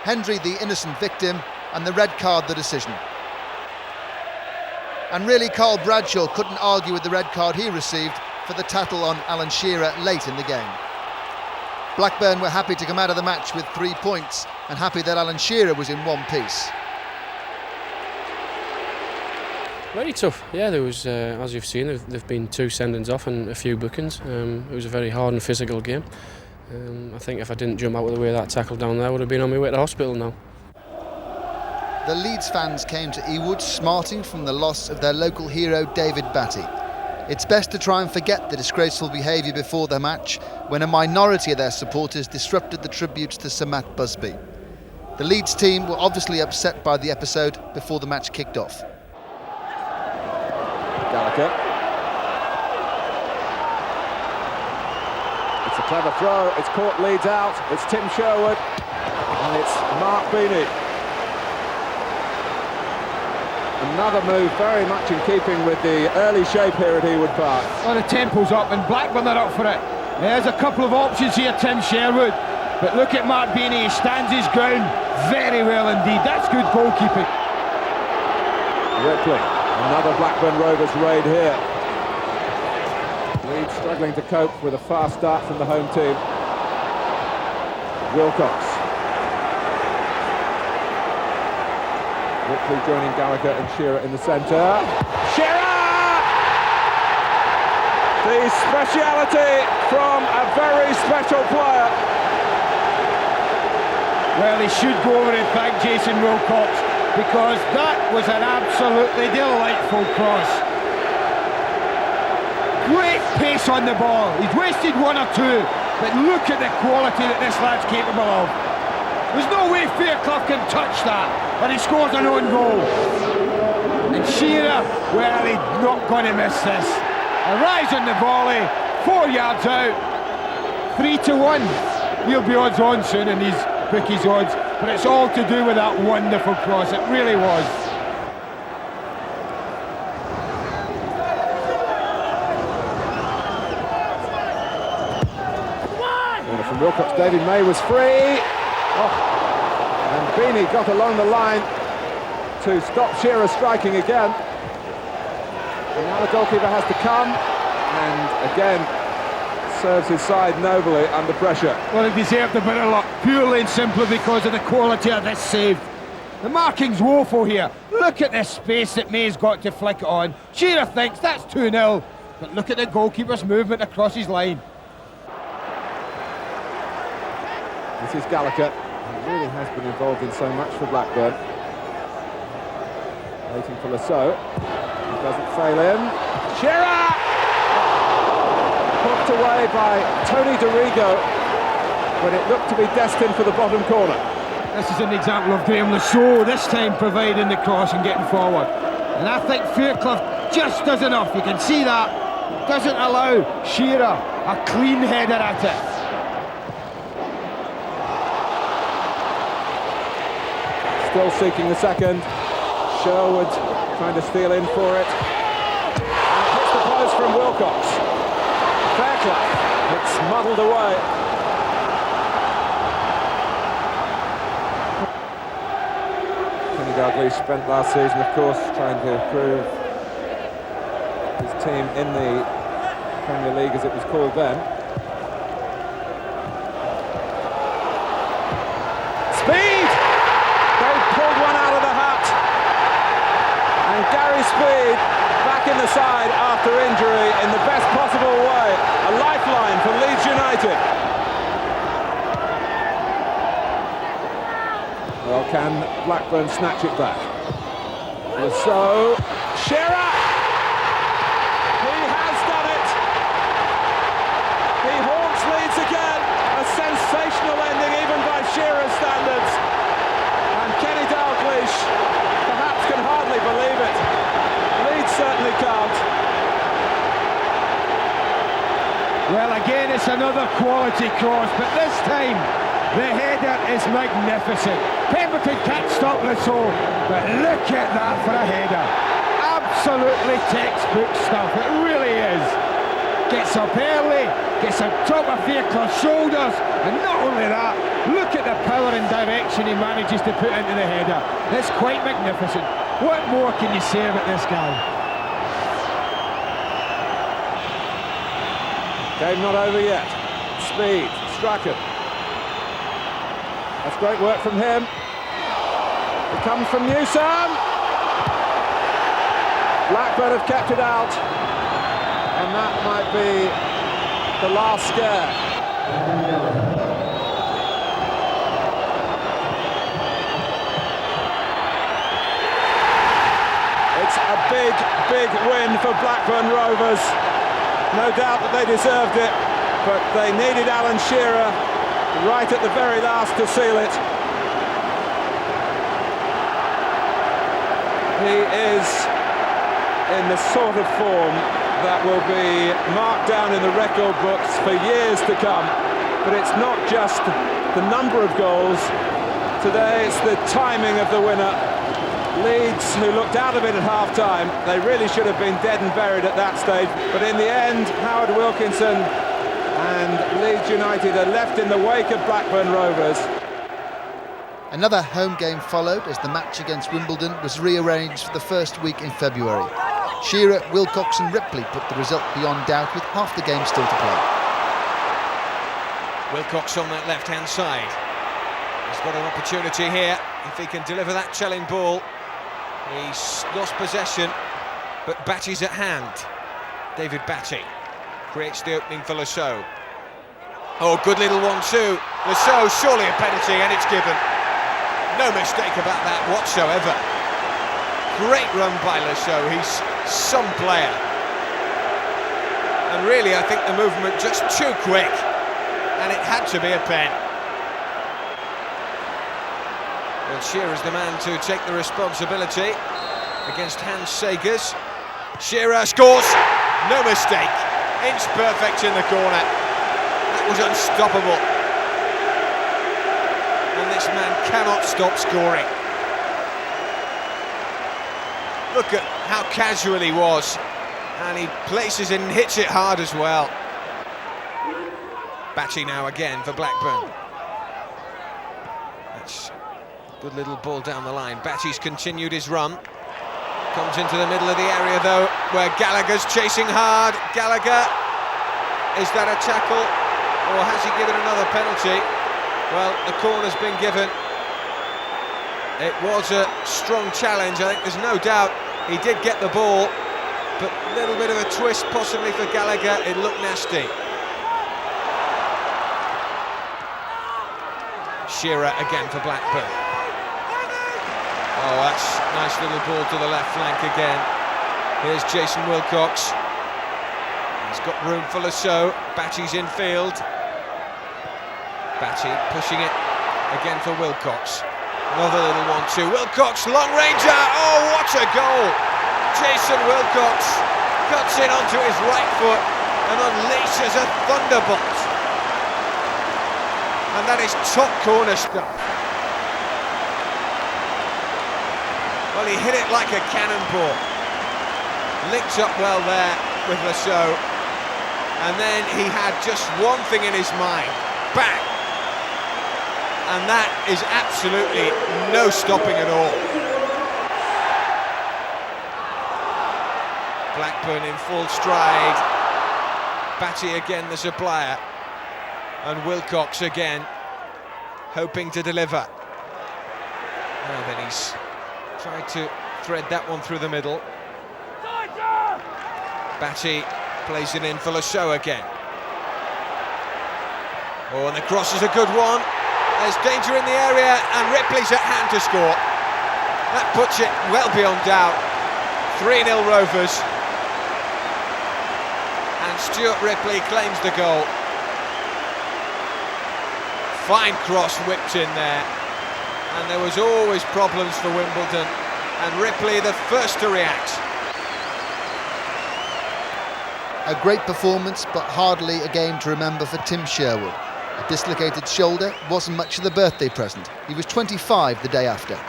Hendry the innocent victim, and the red card the decision. And really, Carl Bradshaw couldn't argue with the red card he received for the tattle on Alan Shearer late in the game. Blackburn were happy to come out of the match with 3 points, and happy that Alan Shearer was in one piece. Very tough, yeah. There was, as you've seen, there've been 2 sendings off and a few bookings. It was a very hard and physical game. I think if I didn't jump out of the way of that tackle down there, I would have been on my way to hospital now. The Leeds fans came to Ewood smarting from the loss of their local hero David Batty. It's best to try and forget the disgraceful behaviour before the match, when a minority of their supporters disrupted the tributes to Sir Matt Busby. The Leeds team were obviously upset by the episode before the match kicked off. Gallagher. It's a clever throw, it's caught Leeds out, it's Tim Sherwood, and it's Mark Beanie. Another move very much in keeping with the early shape here at Ewood Park. Well, the tempo's up and Blackburn are up for it. There's a couple of options here, Tim Sherwood. But look at Mark Beanie, he stands his ground very well indeed. That's good goalkeeping. Ripley, another Blackburn Rovers raid here. Leeds struggling to cope with a fast start from the home team. Wilcox. Ripley joining Gallagher and Shearer in the centre. Shearer! The speciality from a very special player. Well, he should go over and thank Jason Wilcox, because that was an absolutely delightful cross. Great pace on the ball. He's wasted 1 or 2, but look at the quality that this lad's capable of. There's no way Fairclough can touch that, and he scores an own goal. And Shearer, well, he's not going to miss this. A rise on the volley, 4 yards out, 3-1. He'll be odds on soon in these bookies' odds, but it's all to do with that wonderful cross. It really was. From Wilcox, David May was free. And Beanie got along the line to stop Shearer striking again. And now the goalkeeper has to come and again serves his side nobly under pressure. Well, he deserved a bit of luck, purely and simply because of the quality of this save. The marking's woeful here. Look at the space that May's got to flick it on. Shearer thinks that's 2-0, but look at the goalkeeper's movement across his line. This is Gallagher. He really has been involved in so much for Blackburn. Waiting for Saux. He doesn't fail him. Shearer! Hooked away by Tony DeRigo when it looked to be destined for the bottom corner. This is an example of Graham Saux this time providing the cross and getting forward. And I think Fairclough just does enough. You can see that. Doesn't allow Shearer a clean header at it. Still seeking the second. Sherwood trying to steal in for it. And it hits the post from Wilcox. Fairclough. It's muddled away. Kenny Dalglish spent last season, of course, trying to improve his team in the Premier League, as it was called then. Henry Speed back in the side after injury in the best possible way. A lifeline for Leeds United. Well, can Blackburn snatch it back? So, Shearer! He has done it! He haunts Leeds again. A sensational ending even by Shearer's standards. And Kenny Dalglish perhaps can hardly believe it. Leeds certainly can't. Well, again, it's another quality cross, but this time the header is magnificent. Pemberton can't stop Saux, but look at that for a header. Absolutely textbook stuff, it really is. Gets up early, gets on top of Fairclough's shoulders, and not only that, look at the power and direction he manages to put into the header. It's quite magnificent. What more can you say about this guy? Game not over yet. Speed, Strachan. That's great work from him. It comes from Newsom. Blackburn have kept it out. And that might be the last scare. It's a big, big win for Blackburn Rovers. No doubt that they deserved it, but they needed Alan Shearer right at the very last to seal it. He is in the sort of form that will be marked down in the record books for years to come. But it's not just the number of goals. Today it's the timing of the winner. Leeds, who looked out of it at half-time, they really should have been dead and buried at that stage. But in the end, Howard Wilkinson and Leeds United are left in the wake of Blackburn Rovers. Another home game followed as the match against Wimbledon was rearranged for the first week in February. Shearer, Wilcox and Ripley put the result beyond doubt with half the game still to play. Wilcox on that left-hand side. He's got an opportunity here if he can deliver that chilling ball. He's lost possession, but Batty's at hand. David Batty creates the opening for Saux. Oh, good little 1-2. Saux, surely a penalty, and it's given. No mistake about that whatsoever. Great run by Saux. He's some player. And really, I think the movement just too quick, and it had to be a pen. Well, Shearer's the man to take the responsibility against Hans Segers. Shearer scores, no mistake, inch perfect in the corner. That was unstoppable. And this man cannot stop scoring. Look at how casual he was, and he places it and hits it hard as well. Batty now again for Blackburn. That's good little ball down the line. Batty's continued his run. Comes into the middle of the area though, where Gallagher's chasing hard. Gallagher, is that a tackle, or has he given another penalty? Well, the corner's been given. It was a strong challenge, I think there's no doubt. He did get the ball, but a little bit of a twist possibly for Gallagher. It looked nasty. Shearer again for Blackburn. Oh, that's a nice little ball to the left flank again. Here's Jason Wilcox. He's got room for Saux. Batty's in field. Batty pushing it again for Wilcox. Another little 1-2. Wilcox, long ranger. Oh, what a goal! Jason Wilcox cuts in onto his right foot and unleashes a thunderbolt. And that is top corner stuff. Well, he hit it like a cannonball. Linked up well there with Saux. And then he had just one thing in his mind. Bang! And that is absolutely no stopping at all. Blackburn in full stride. Batty again the supplier. And Wilcox again, hoping to deliver. And then he's tried to thread that one through the middle. Batty plays it in for Saux again. Oh, and the cross is a good one. There's danger in the area, and Ripley's at hand to score. That puts it well beyond doubt. 3-0 Rovers. And Stuart Ripley claims the goal. Fine cross whipped in there. And there was always problems for Wimbledon. And Ripley the first to react. A great performance, but hardly a game to remember for Tim Sherwood. A dislocated shoulder wasn't much of the birthday present. He was 25 the day after.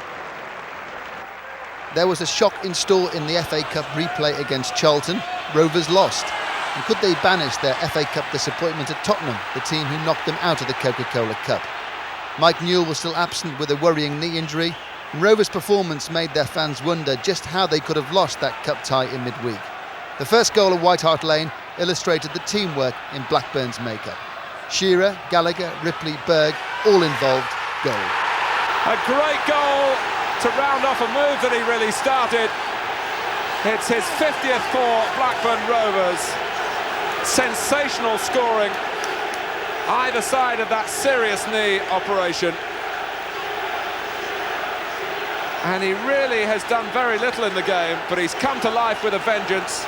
There was a shock in store in the FA Cup replay against Charlton. Rovers lost. And could they banish their FA Cup disappointment at Tottenham, the team who knocked them out of the Coca-Cola Cup? Mike Newell was still absent with a worrying knee injury, and Rovers' performance made their fans wonder just how they could have lost that cup tie in midweek. The first goal of White Hart Lane illustrated the teamwork in Blackburn's makeup. Shearer, Gallagher, Ripley, Berg, all involved, goal. A great goal to round off a move that he really started. It's his 50th for Blackburn Rovers. Sensational scoring either side of that serious knee operation. And he really has done very little in the game, but he's come to life with a vengeance.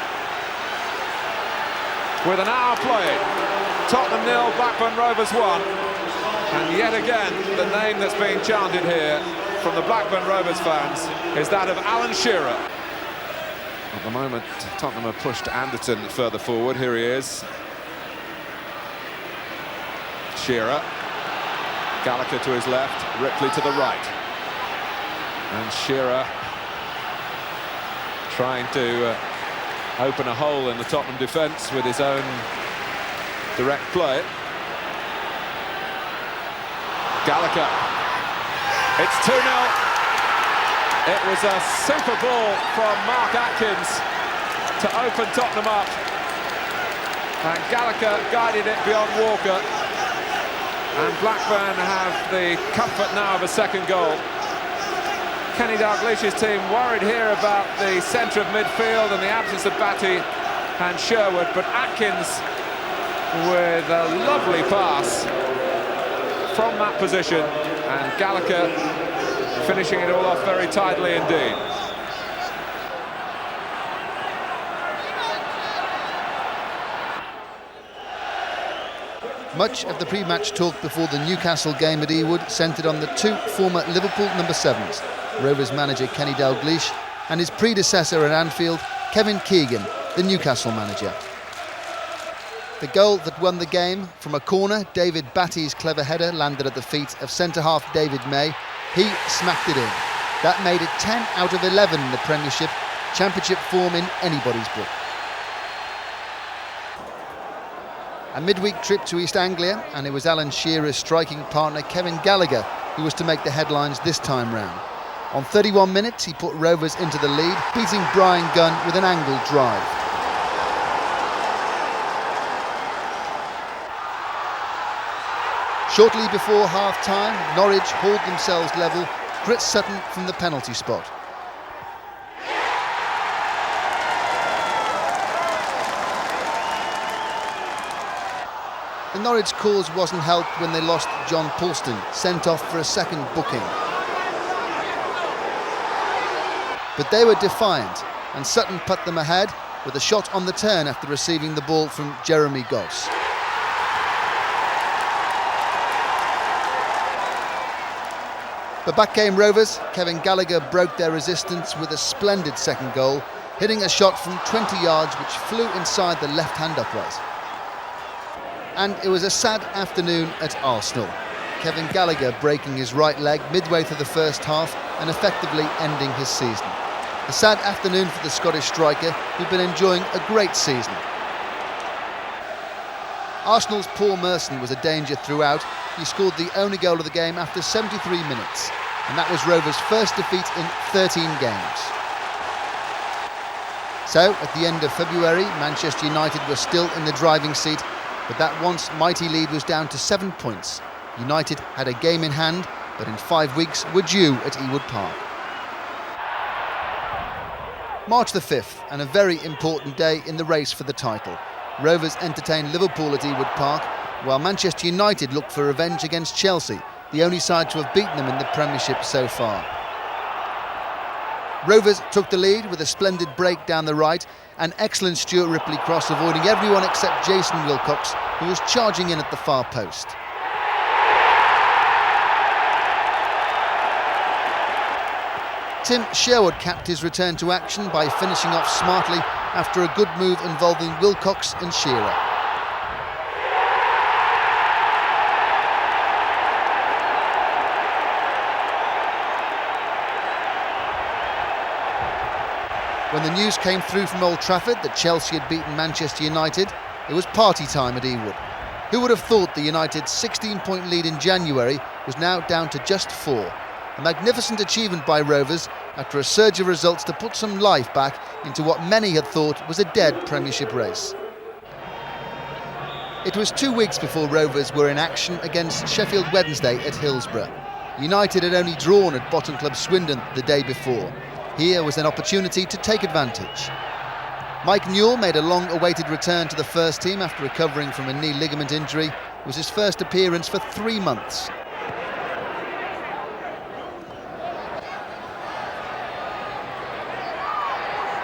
With an hour played, Tottenham 0, Blackburn Rovers 1. And yet again, the name that's being chanted here from the Blackburn Rovers fans is that of Alan Shearer. At the moment, Tottenham have pushed Anderton further forward. Here he is. Shearer. Gallagher to his left, Ripley to the right. And Shearer trying to open a hole in the Tottenham defence with his own direct play. Gallagher. It's 2-0. It was a super ball from Mark Atkins to open Tottenham up. And Gallagher guided it beyond Walker. And Blackburn have the comfort now of a second goal. Kenny Dalglish's team worried here about the centre of midfield and the absence of Batty and Sherwood, but Atkins with a lovely pass from that position, and Gallagher finishing it all off very tidily indeed. Much of the pre-match talk before the Newcastle game at Ewood centred on the two former Liverpool number 7s, Rovers manager Kenny Dalglish and his predecessor at Anfield, Kevin Keegan, the Newcastle manager. The goal that won the game from a corner, David Batty's clever header landed at the feet of centre-half David May. He smacked it in. That made it 10 out of 11 in the Premiership, championship form in anybody's book. A midweek trip to East Anglia, and it was Alan Shearer's striking partner Kevin Gallagher who was to make the headlines this time round. On 31 minutes, he put Rovers into the lead, beating Brian Gunn with an angled drive. Shortly before half-time, Norwich hauled themselves level. Grit Sutton from the penalty spot. The Norwich cause wasn't helped when they lost John Poulston, sent off for a second booking. But they were defiant, and Sutton put them ahead with a shot on the turn after receiving the ball from Jeremy Goss. But back came Rovers. Kevin Gallagher broke their resistance with a splendid second goal, hitting a shot from 20 yards which flew inside the left-hand upright. And it was a sad afternoon at Arsenal. Kevin Gallagher breaking his right leg midway through the first half and effectively ending his season. A sad afternoon for the Scottish striker, who'd been enjoying a great season. Arsenal's Paul Merson was a danger throughout. He scored the only goal of the game after 73 minutes, and that was Rovers' first defeat in 13 games. So, at the end of February, Manchester United were still in the driving seat, but that once mighty lead was down to 7 points. United had a game in hand, but in 5 weeks were due at Ewood Park. March the 5th, and a very important day in the race for the title. Rovers entertained Liverpool at Ewood Park, while Manchester United looked for revenge against Chelsea, the only side to have beaten them in the Premiership so far. Rovers took the lead with a splendid break down the right, an excellent Stuart Ripley cross avoiding everyone except Jason Wilcox, who was charging in at the far post. Tim Sherwood capped his return to action by finishing off smartly after a good move involving Wilcox and Shearer. When the news came through from Old Trafford that Chelsea had beaten Manchester United, it was party time at Ewood. Who would have thought the United's 16-point lead in January was now down to just 4? A magnificent achievement by Rovers after a surge of results to put some life back into what many had thought was a dead Premiership race. It was 2 weeks before Rovers were in action against Sheffield Wednesday at Hillsborough. United had only drawn at bottom club Swindon the day before. Here was an opportunity to take advantage. Mike Newell made a long-awaited return to the first team after recovering from a knee ligament injury. It was his first appearance for 3 months.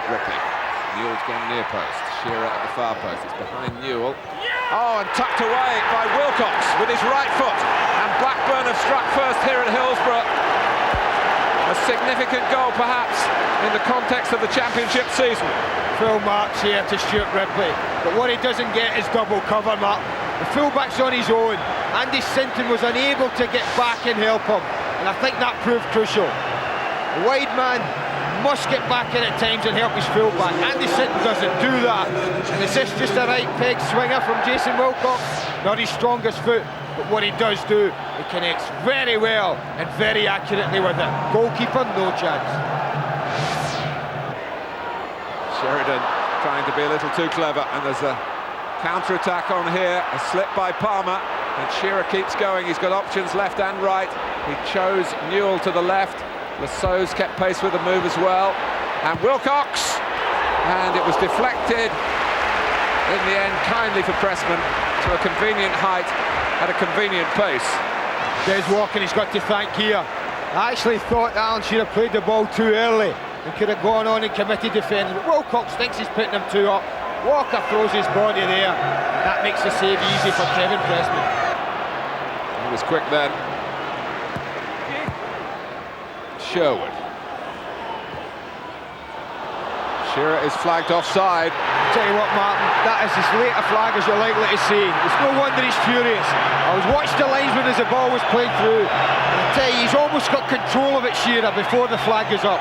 Ripley. Newell's gone near post. Shearer at the far post. It's behind Newell. Oh, and tucked away by Wilcox with his right foot. And Blackburn have struck first here at Hillsborough. A significant goal, perhaps, in the context of the Championship season. Full marks here to Stuart Ripley, but what he doesn't get is double cover, Mark. The fullback's on his own. Andy Sinton was unable to get back and help him, and I think that proved crucial. The wide man must get back in at times and help his fullback. Andy Sinton doesn't do that. And is this just a right peg swinger from Jason Wilcox? Not his strongest foot, but what he does do, he connects very well and very accurately with it. Goalkeeper, no chance. Sheridan trying to be a little too clever, and there's a counter-attack on here, a slip by Palmer, and Shearer keeps going. He's got options left and right. He chose Newell to the left. Saux kept pace with the move as well, and Wilcox, and it was deflected in the end kindly for Pressman to a convenient height at a convenient pace. Des Walker, he's got to thank here. I actually thought Alan Shearer played the ball too early and could have gone on and committed defending, but Wilcox thinks he's putting him too up. Walker throws his body there. That makes the save easy for Kevin Pressman. He was quick then. Sherwood. Shearer is flagged offside. Tell you what, Martin, that is as late a flag as you're likely to see. It's no wonder he's furious. I was watching the linesman as the ball was played through, and I tell you, he's almost got control of it, Shearer, before the flag is up.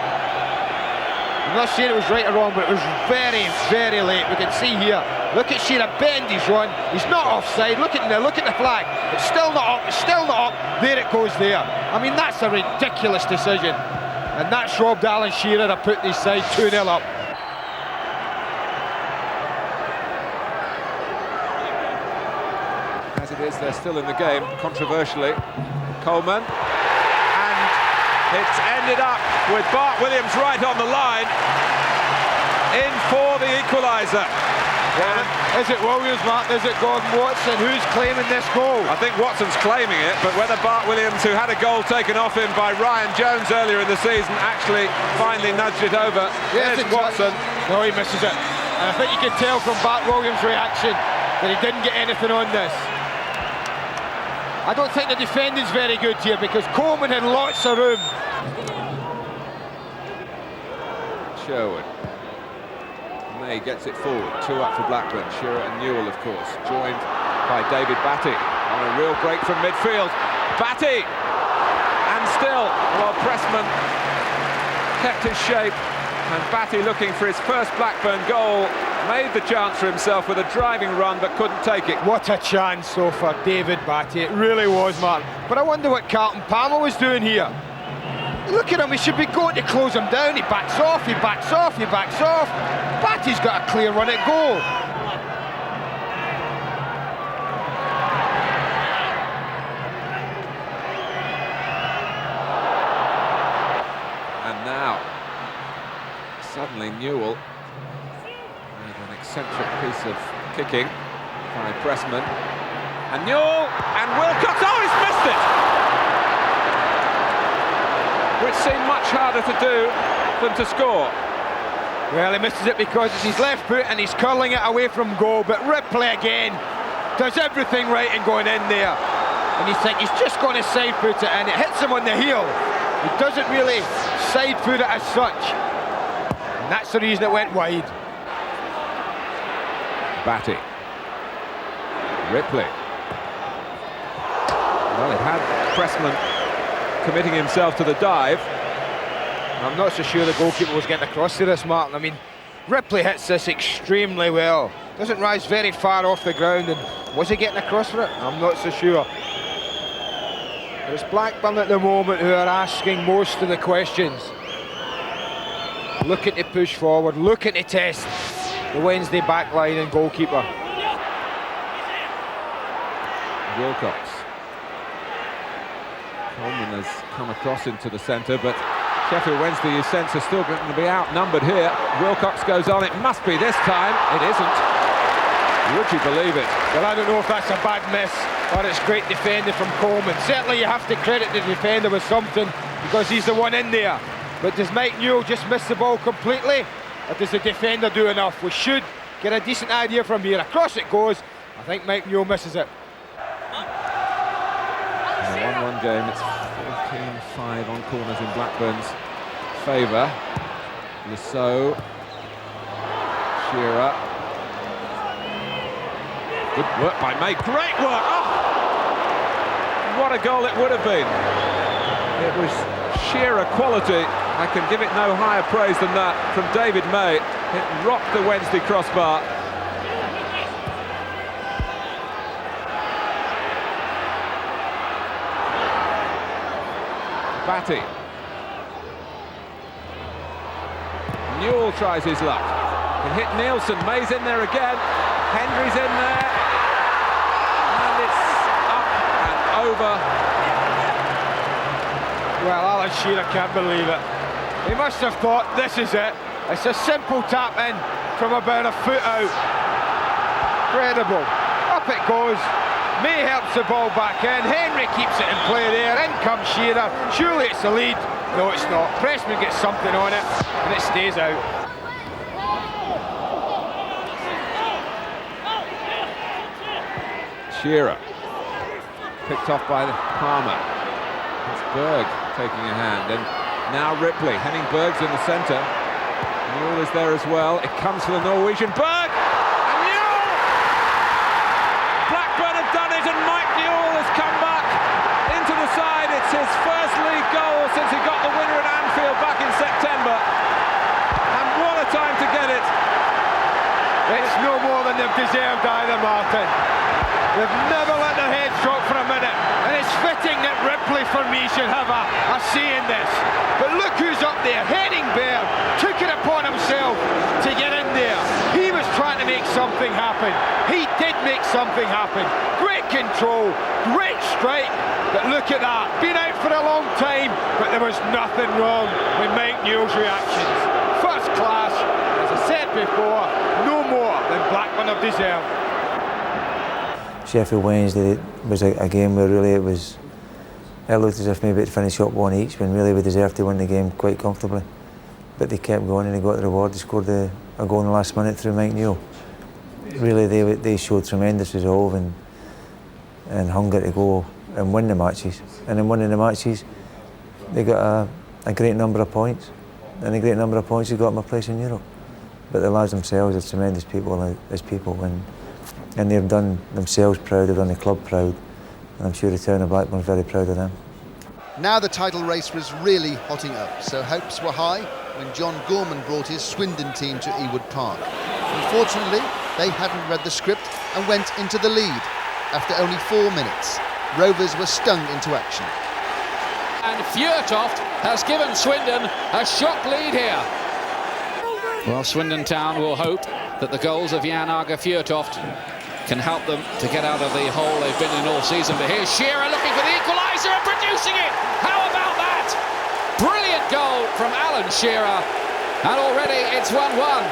I'm not saying it was right or wrong, but it was very, very late. We can see here. Look at Shearer bend his run. He's not offside. Look at the flag. It's still not up. It's still not up. There it goes there. I mean, that's a ridiculous decision. And that's robbed Alan Shearer of putting his side 2-0 up. As it is, they're still in the game, controversially. Coleman. And it's ended up with Bart Williams right on the line. In for the equaliser. Is it Williams, Mark? Is it Gordon Watson? Who's claiming this goal? I think Watson's claiming it, but whether Bart Williams, who had a goal taken off him by Ryan Jones earlier in the season, actually finally nudged it over. Yes, it's Watson. No, he misses it. And I think you can tell from Bart Williams' reaction that he didn't get anything on this. I don't think the defending's very good here because Coleman had lots of room. Sherwood. May gets it forward, 2 up for Blackburn. Shearer and Newell, of course, joined by David Batty on a real break from midfield. Batty! And still, well, Pressman kept his shape, and Batty, looking for his first Blackburn goal, made the chance for himself with a driving run but couldn't take it. What a chance though for David Batty, it really was, Mark. But I wonder what Carlton Palmer was doing here. Look at him, he should be going to close him down. He backs off, he backs off, he backs off. Batty's got a clear run at goal. Suddenly Newell with an eccentric piece of kicking by Pressman. And Newell and Wilcox, oh, he's missed it! Which seemed much harder to do than to score. Well, he misses it because it's his left foot and he's curling it away from goal, but Ripley again does everything right in going in there. And you think he's just going to side foot it and it hits him on the heel. He doesn't really side foot it as such. And that's the reason it went wide. Batty. Ripley. Well, it had Pressman committing himself to the dive. I'm not so sure the goalkeeper was getting across to this, Martin. I mean, Ripley hits this extremely well. Doesn't rise very far off the ground, and was he getting across for it? I'm not so sure. It's Blackburn at the moment who are asking most of the questions. Looking to push forward, looking to test the Wednesday backline and goalkeeper. Wilcox. Coleman has come across into the centre, but Sheffield Wednesday, you sense, are still going to be outnumbered here. Wilcox goes on, it must be this time. It isn't. Would you believe it? Well, I don't know if that's a bad miss or it's great defending from Coleman. Certainly you have to credit the defender with something because he's the one in there. But does Mike Newell just miss the ball completely? Or does the defender do enough? We should get a decent idea from here. Across it goes. I think Mike Newell misses it. In a 1-1 game, it's 14-5 on corners in Blackburn's favour. Saux, Shearer. Good work by May. Great work! Oh! What a goal it would have been. It was Shearer quality. I can give it no higher praise than that from David May. It rocked the Wednesday crossbar. Batty. Newell tries his luck. Can hit Nielsen. May's in there again. Hendry's in there. And it's up and over. Well, Alan Shearer can't believe it. He must have thought, this is it. It's a simple tap in from about a foot out. Incredible. Up it goes. May helps the ball back in. Henry keeps it in play there. In comes Shearer. Surely it's the lead. No, it's not. Pressman gets something on it, and it stays out. Shearer. Picked off by Palmer. It's Berg taking a hand. And now Ripley. Henning Berg's in the centre. Newell is there as well. It comes for the Norwegian. Berg! And Newell! Blackburn have done it, and Mike Newell has come back into the side. It's his first league goal since he got the winner at Anfield back in September. And what a time to get it. It's no more than they've deserved either, Martin. They've never let their heads drop for a minute, and it's fitting that Ripley, for me, should have a say in this. But look who's up there. Henning Berg took it upon himself to get in there. He was trying to make something happen. He did make something happen. Great control, great strike. But look at that. Been out for a long time, but there was nothing wrong with Mike Newell's reactions. First class, as I said before, no more than Blackburn have deserved. Sheffield Wednesday was a game where really it looked as if maybe it'd finish up one each when really we deserved to win the game quite comfortably. But they kept going and they got the reward. They scored a goal in the last minute through Mike Newell. Really they showed tremendous resolve and hunger to go and win the matches. And in winning the matches they got a great number of points. And a great number of points they got them a place in Europe. But the lads themselves are tremendous people as people, and they've done themselves proud, they've done the club proud, and I'm sure the town of Blackburn is very proud of them. Now the title race was really hotting up, so hopes were high when John Gorman brought his Swindon team to Ewood Park. Unfortunately, they hadn't read the script and went into the lead. After only 4 minutes, Rovers were stung into action. And Fjørtoft has given Swindon a shock lead here. Well, Swindon Town will hope that the goals of Jan Åge Fjørtoft can help them to get out of the hole they've been in all season. But here's Shearer looking for the equaliser and producing it. How about that? Brilliant goal from Alan Shearer. And already it's 1-1.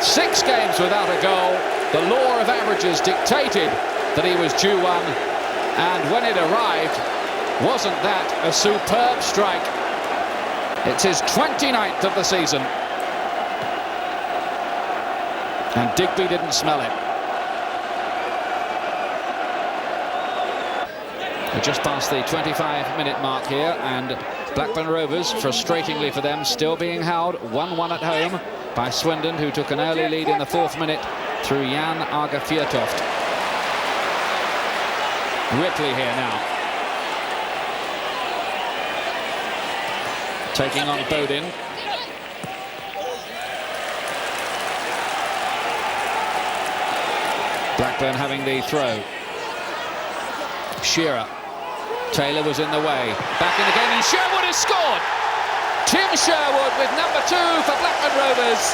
6 games without a goal. The law of averages dictated that he was due one. And when it arrived, wasn't that a superb strike? It's his 29th of the season. And Digby didn't smell it. We're just past the 25-minute mark here, and Blackburn Rovers, frustratingly for them, still being held 1-1 at home by Swindon, who took an early lead in the 4th minute through Jan Arge Fjørtoft. Ripley here now. Taking on Bodin. Blackburn having the throw. Shearer. Taylor was in the way. Back in the game, and Sherwood has scored! Tim Sherwood with number 2 for Blackburn Rovers.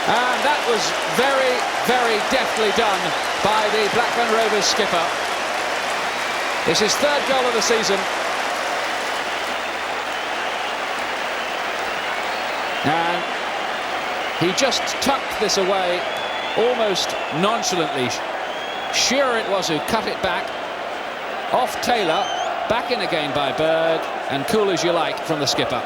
And that was very, very deftly done by the Blackburn Rovers skipper. It's his 3rd goal of the season. And he just tucked this away almost nonchalantly. Shearer it was who cut it back. Off Taylor, back in again by Berg, and cool as you like from the skipper.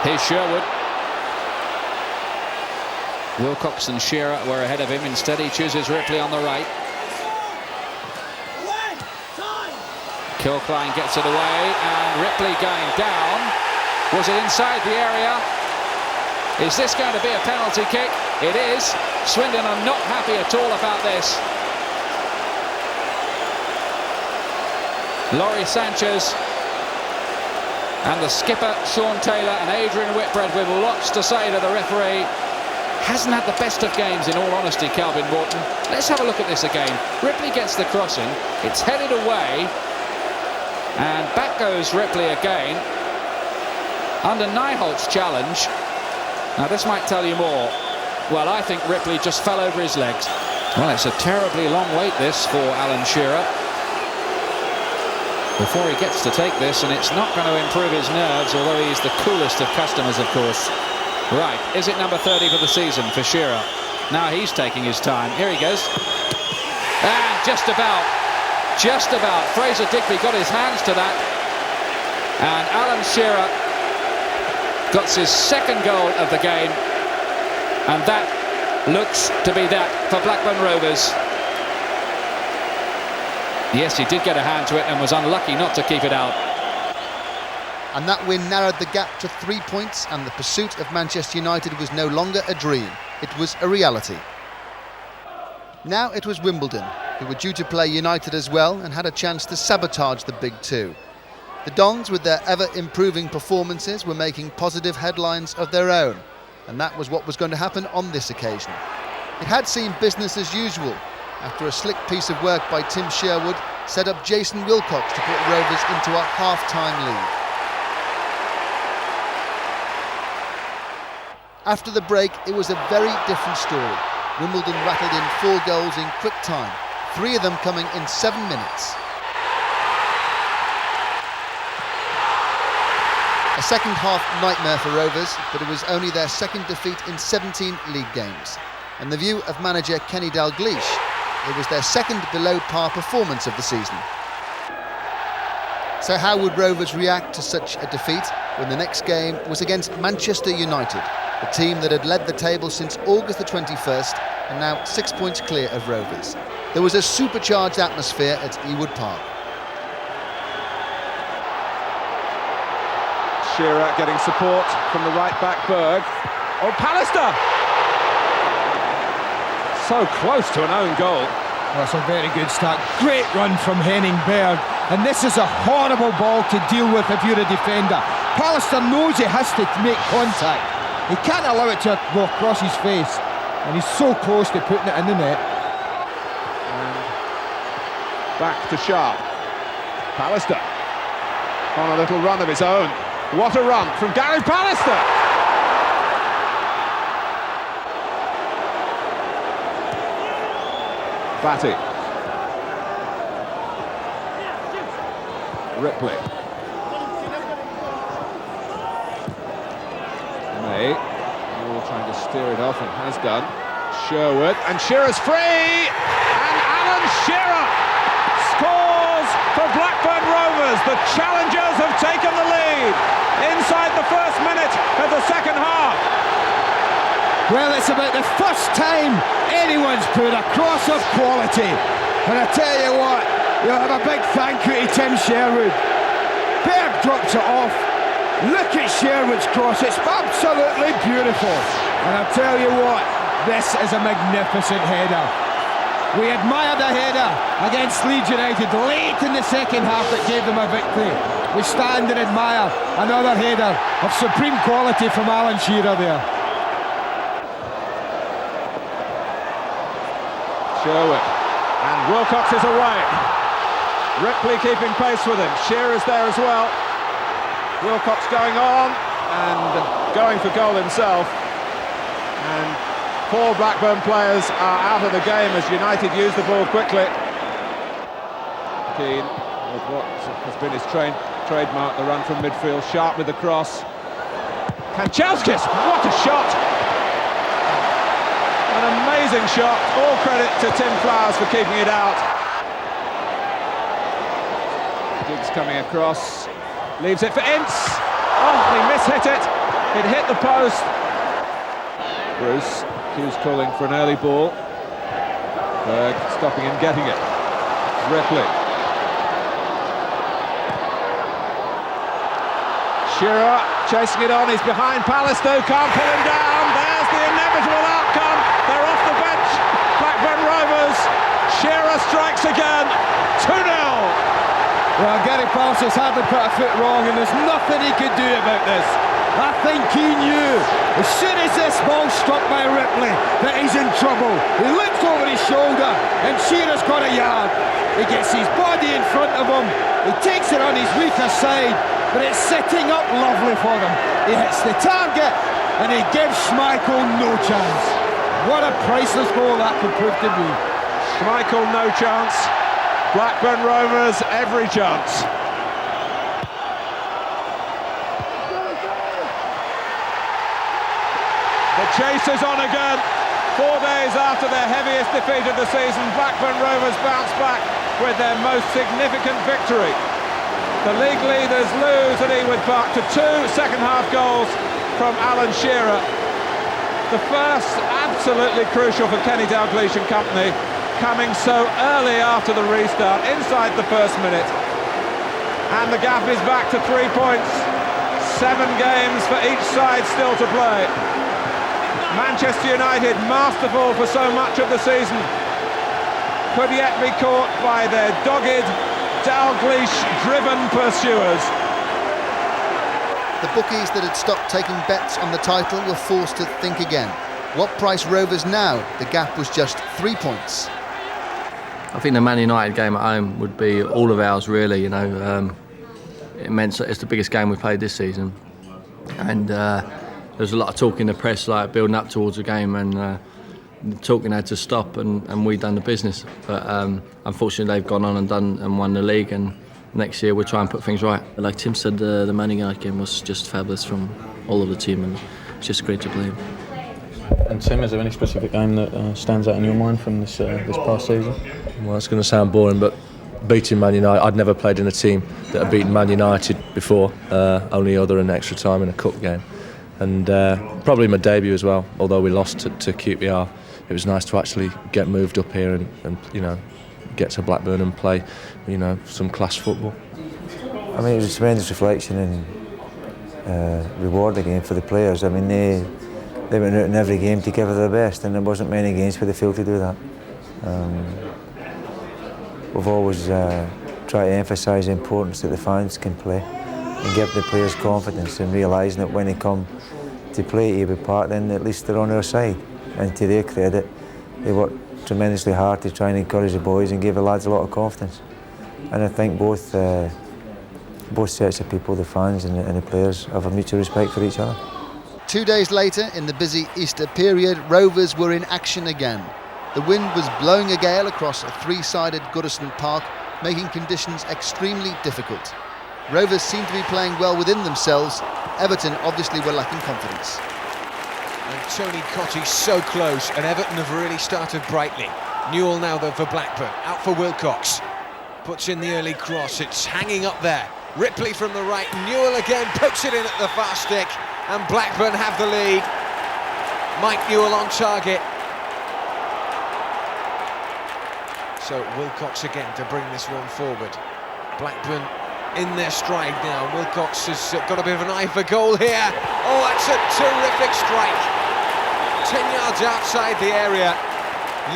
Here's Sherwood. Wilcox and Shearer were ahead of him. Instead, he chooses Ripley on the right. Kilcline gets it away, and Ripley going down. Was it inside the area? Is this going to be a penalty kick? It is. Swindon are not happy at all about this. Laurie Sanchez and the skipper Sean Taylor and Adrian Whitbread with lots to say to the referee. Hasn't had the best of games, in all honesty, Calvin Morton. Let's have a look at this again. Ripley gets the crossing. It's headed away. And back goes Ripley again. Under Nyholt's challenge. Now this might tell you more. Well, I think Ripley just fell over his legs. Well, it's a terribly long wait this for Alan Shearer before he gets to take this, and it's not going to improve his nerves, although he's the coolest of customers, of course. Right, is it number 30 for the season for Shearer? Now he's taking his time. Here he goes. And just about. Fraser Digby got his hands to that. And Alan Shearer got his 2nd goal of the game, and that looks to be that for Blackburn Rovers. Yes, he did get a hand to it and was unlucky not to keep it out. And that win narrowed the gap to 3 points, and the pursuit of Manchester United was no longer a dream, it was a reality. Now it was Wimbledon, who were due to play United as well and had a chance to sabotage the Big Two. The Dons, with their ever-improving performances, were making positive headlines of their own, and that was what was going to happen on this occasion. It had seemed business as usual, after a slick piece of work by Tim Sherwood set up Jason Wilcox to put Rovers into a half-time lead. After the break, it was a very different story. Wimbledon rattled in 4 goals in quick time, 3 of them coming in 7 minutes. A second-half nightmare for Rovers, but it was only their 2nd defeat in 17 league games. And the view of manager Kenny Dalglish, it was their 2nd below-par performance of the season. So how would Rovers react to such a defeat when the next game was against Manchester United, the team that had led the table since August the 21st and now 6 points clear of Rovers? There was a supercharged atmosphere at Ewood Park. Shearer getting support from the right back Berg. Oh, Pallister! So close to an own goal. That's a very good start. Great run from Henning Berg. And this is a horrible ball to deal with if you're a defender. Pallister knows he has to make contact. He can't allow it to go across his face. And he's so close to putting it in the net. And back to Sharp. Pallister on a little run of his own. What a run from Gary Pallister! Batty. Ripley. May. All trying to steer it off and has done. Sherwood, and Shearer's free! And Alan Shearer scores for Blackburn Rovers. The challengers have taken the lead inside the first minute of the second half. Well, it's about the first time anyone's put a cross of quality. And I tell you what, you'll have a big thank you to Tim Sherwood. Berg drops it off. Look at Sherwood's cross, it's absolutely beautiful. And I tell you what, this is a magnificent header. We admire the header against Leeds United late in the second half that gave them a victory. We stand and admire another header of supreme quality from Alan Shearer there. Sherwood, and Wilcox is away. Ripley keeping pace with him. Shearer's there as well. Wilcox going on and going for goal himself. And 4 Blackburn players are out of the game as United use the ball quickly. Keane with what has been his trademark, the run from midfield, sharp with the cross. Kanchelskis, what a shot! An amazing shot, all credit to Tim Flowers for keeping it out. Diggs coming across, leaves it for Ince. Oh, he mishit it, it hit the post. Bruce, Hughes calling for an early ball. Berg stopping him getting it. Ripley. Shearer chasing it on, he's behind Pallister, can't pull him down. There's the inevitable outcome. They're off the bench. Blackburn Rovers. Shearer strikes again. 2-0. Well, Gary Pallister's hardly put a foot wrong, and there's nothing he could do about this. I think he knew, as soon as this ball struck by Ripley, that he's in trouble. He looks over his shoulder, and Shearer's got a yard. He gets his body in front of him, he takes it on his weaker side, but it's setting up lovely for them. He hits the target, and he gives Schmeichel no chance. What a priceless goal that could prove to be. Schmeichel no chance, Blackburn Rovers every chance. The chase is on again. 4 days after their heaviest defeat of the season, Blackburn Rovers bounce back with their most significant victory. The league leaders lose at Ewood Park to 2 second-half goals from Alan Shearer. The first absolutely crucial for Kenny Dalglish and company, coming so early after the restart, inside the first minute. And the gap is back to 3 points. 7 games for each side still to play. Manchester United, masterful for so much of the season, could yet be caught by their dogged, Dalglish-driven pursuers. The bookies that had stopped taking bets on the title were forced to think again. What price Rovers now? The gap was just 3 points. I think the Man United game at home would be all of ours, really. You know, it meant it's the biggest game we've played this season, and there was a lot of talk in the press, like building up towards the game, and the talking had to stop, and we done the business. But unfortunately, they've gone on and won the league, and next year we'll try and put things right. Like Tim said, the Man United game was just fabulous from all of the team, and it's just great to play him. And Tim, is there any specific game that stands out in your mind from this past season? Well, it's going to sound boring, but beating Man United, I'd never played in a team that had beaten Man United before, only other than extra time in a cup game. And probably my debut as well, although we lost to QPR. It was nice to actually get moved up here and you know, get to Blackburn and play, you know, some class football. I mean, it was a tremendous reflection and reward again for the players. I mean, they went out in every game to give it their best, and there wasn't many games where they failed to do that. We've always tried to emphasise the importance that the fans can play and give the players confidence and realising that when they come to play at Ewood Park, then at least they're on our side. And to their credit, they worked tremendously hard to try and encourage the boys and give the lads a lot of confidence. And I think both sets of people, the fans and the players, have a mutual respect for each other. 2 days later, in the busy Easter period, Rovers were in action again. The wind was blowing a gale across a three-sided Goodison Park, making conditions extremely difficult. Rovers seemed to be playing well within themselves. Everton obviously were lacking confidence. And Tony Cotty's so close, and Everton have really started brightly. Newell now though for Blackburn, out for Wilcox. Puts in the early cross, it's hanging up there. Ripley from the right, Newell again pokes it in at the far stick, and Blackburn have the lead. Mike Newell on target. So Wilcox again to bring this one forward. Blackburn in their stride now. Wilcox has got a bit of an eye for goal here. Oh, that's a terrific strike. 10 yards outside the area.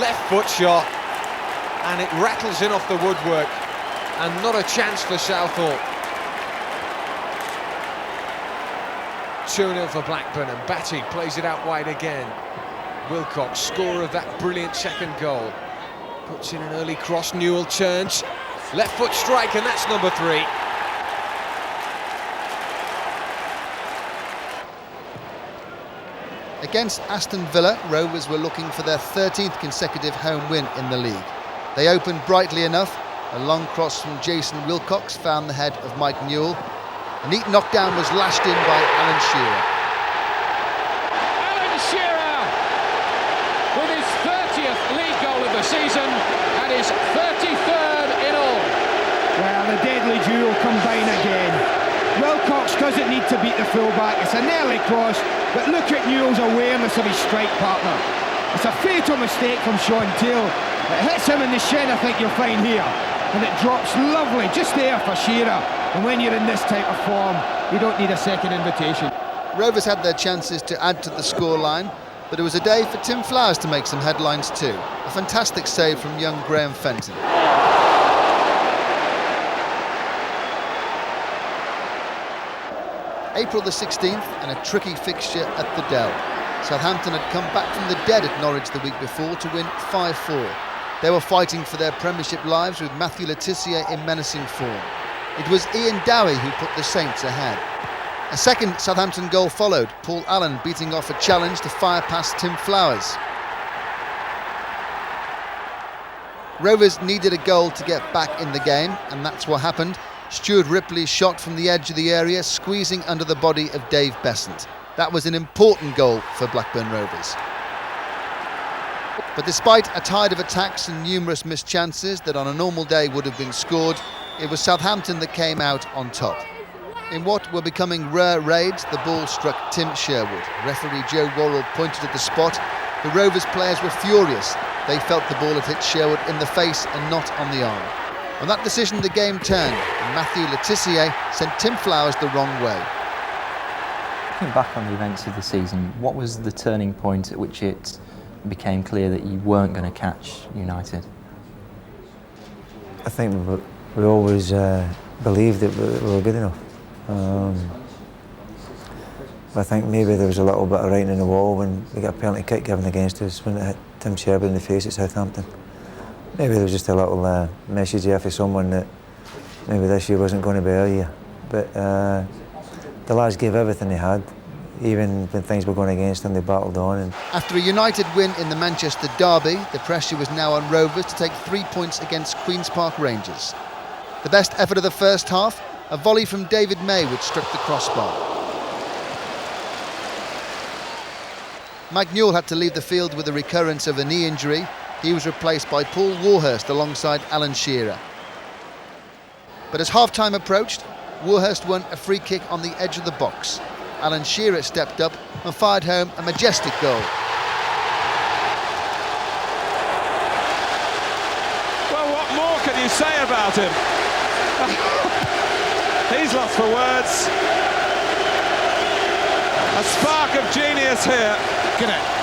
Left foot shot. And it rattles in off the woodwork. And not a chance for Southall. 2-0 for Blackburn, and Batty plays it out wide again. Wilcox, scorer of that brilliant second goal. Puts in an early cross, Newell turns. Left foot strike, and that's number 3. Against Aston Villa, Rovers were looking for their 13th consecutive home win in the league. They opened brightly enough. A long cross from Jason Wilcox found the head of Mike Newell. A neat knockdown was lashed in by Alan Shearer. Alan Shearer with his 30th league goal of the season and his 33rd in all. Well, the deadly duo combine again. Wilcox doesn't need to beat the fullback. It's an early cross, but look at Newell's awareness of his strike partner. It's a fatal mistake from Sean Taylor. It hits him in the shin, I think you'll find here. And it drops lovely just there for Shearer. And when you're in this type of form, you don't need a second invitation. Rovers had their chances to add to the scoreline, but it was a day for Tim Flowers to make some headlines too. A fantastic save from young Graham Fenton. April the 16th and a tricky fixture at the Dell. Southampton had come back from the dead at Norwich the week before to win 5-4. They were fighting for their Premiership lives with Matthew Le Tissier in menacing form. It was Ian Dowie who put the Saints ahead. A second Southampton goal followed, Paul Allen beating off a challenge to fire past Tim Flowers. Rovers needed a goal to get back in the game, and that's what happened. Stuart Ripley shot from the edge of the area, squeezing under the body of Dave Besant. That was an important goal for Blackburn Rovers. But despite a tide of attacks and numerous missed chances that on a normal day would have been scored, it was Southampton that came out on top. In what were becoming rare raids, the ball struck Tim Sherwood. Referee Joe Worrell pointed at the spot. The Rovers players were furious. They felt the ball had hit Sherwood in the face and not on the arm. On that decision, the game turned, and Matthew Le Tissier sent Tim Flowers the wrong way. Looking back on the events of the season, what was the turning point at which it became clear that you weren't going to catch United? I think we always believed that we were good enough. I think maybe there was a little bit of writing on the wall when we got a penalty kick given against us when it hit Tim Sherwood in the face at Southampton. Maybe there was just a little message there for someone that maybe this year wasn't going to be our year. But the lads gave everything they had. Even when things were going against them, they battled on. And after a United win in the Manchester derby, the pressure was now on Rovers to take 3 points against Queen's Park Rangers. The best effort of the first half, a volley from David May which struck the crossbar. Mike Newell had to leave the field with a recurrence of a knee injury. He was replaced by Paul Warhurst alongside Alan Shearer. But as half-time approached, Warhurst won a free kick on the edge of the box. Alan Shearer stepped up and fired home a majestic goal. Well, what more can you say about him? He's lost for words. A spark of genius here.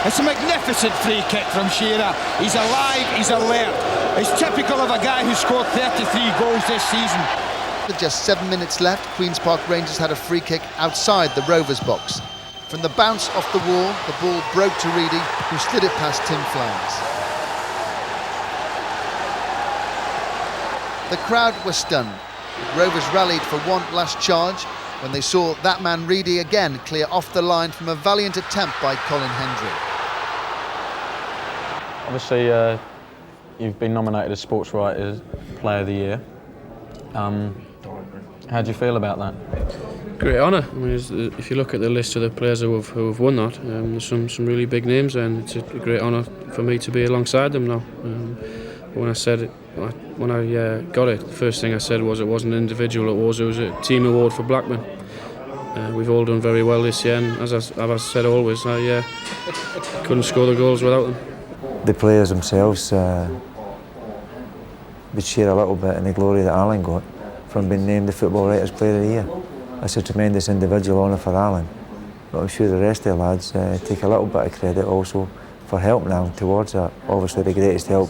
It's a magnificent free kick from Shearer. He's alive, he's alert. It's typical of a guy who scored 33 goals this season. With just 7 minutes left, Queen's Park Rangers had a free kick outside the Rovers box. From the bounce off the wall, the ball broke to Reedy, who slid it past Tim Flowers. The crowd was stunned. Rovers rallied for one last charge when they saw that man Reedy again clear off the line from a valiant attempt by Colin Hendry. Obviously, you've been nominated as Sports Writers Player of the Year. How do you feel about that? Great honour. I mean, if you look at the list of the players who have won that, there's some really big names there, and it's a great honour for me to be alongside them now. When I said it, when I got it, the first thing I said was it wasn't an individual, it was a team award for Blackburn. We've all done very well this year, and as I've said always, I couldn't score the goals without them. The players themselves would share a little bit in the glory that Alan got from being named the Football Writers Player of the Year. That's a tremendous individual honour for Alan, but I'm sure the rest of the lads take a little bit of credit also for helping Alan towards that. Obviously the greatest help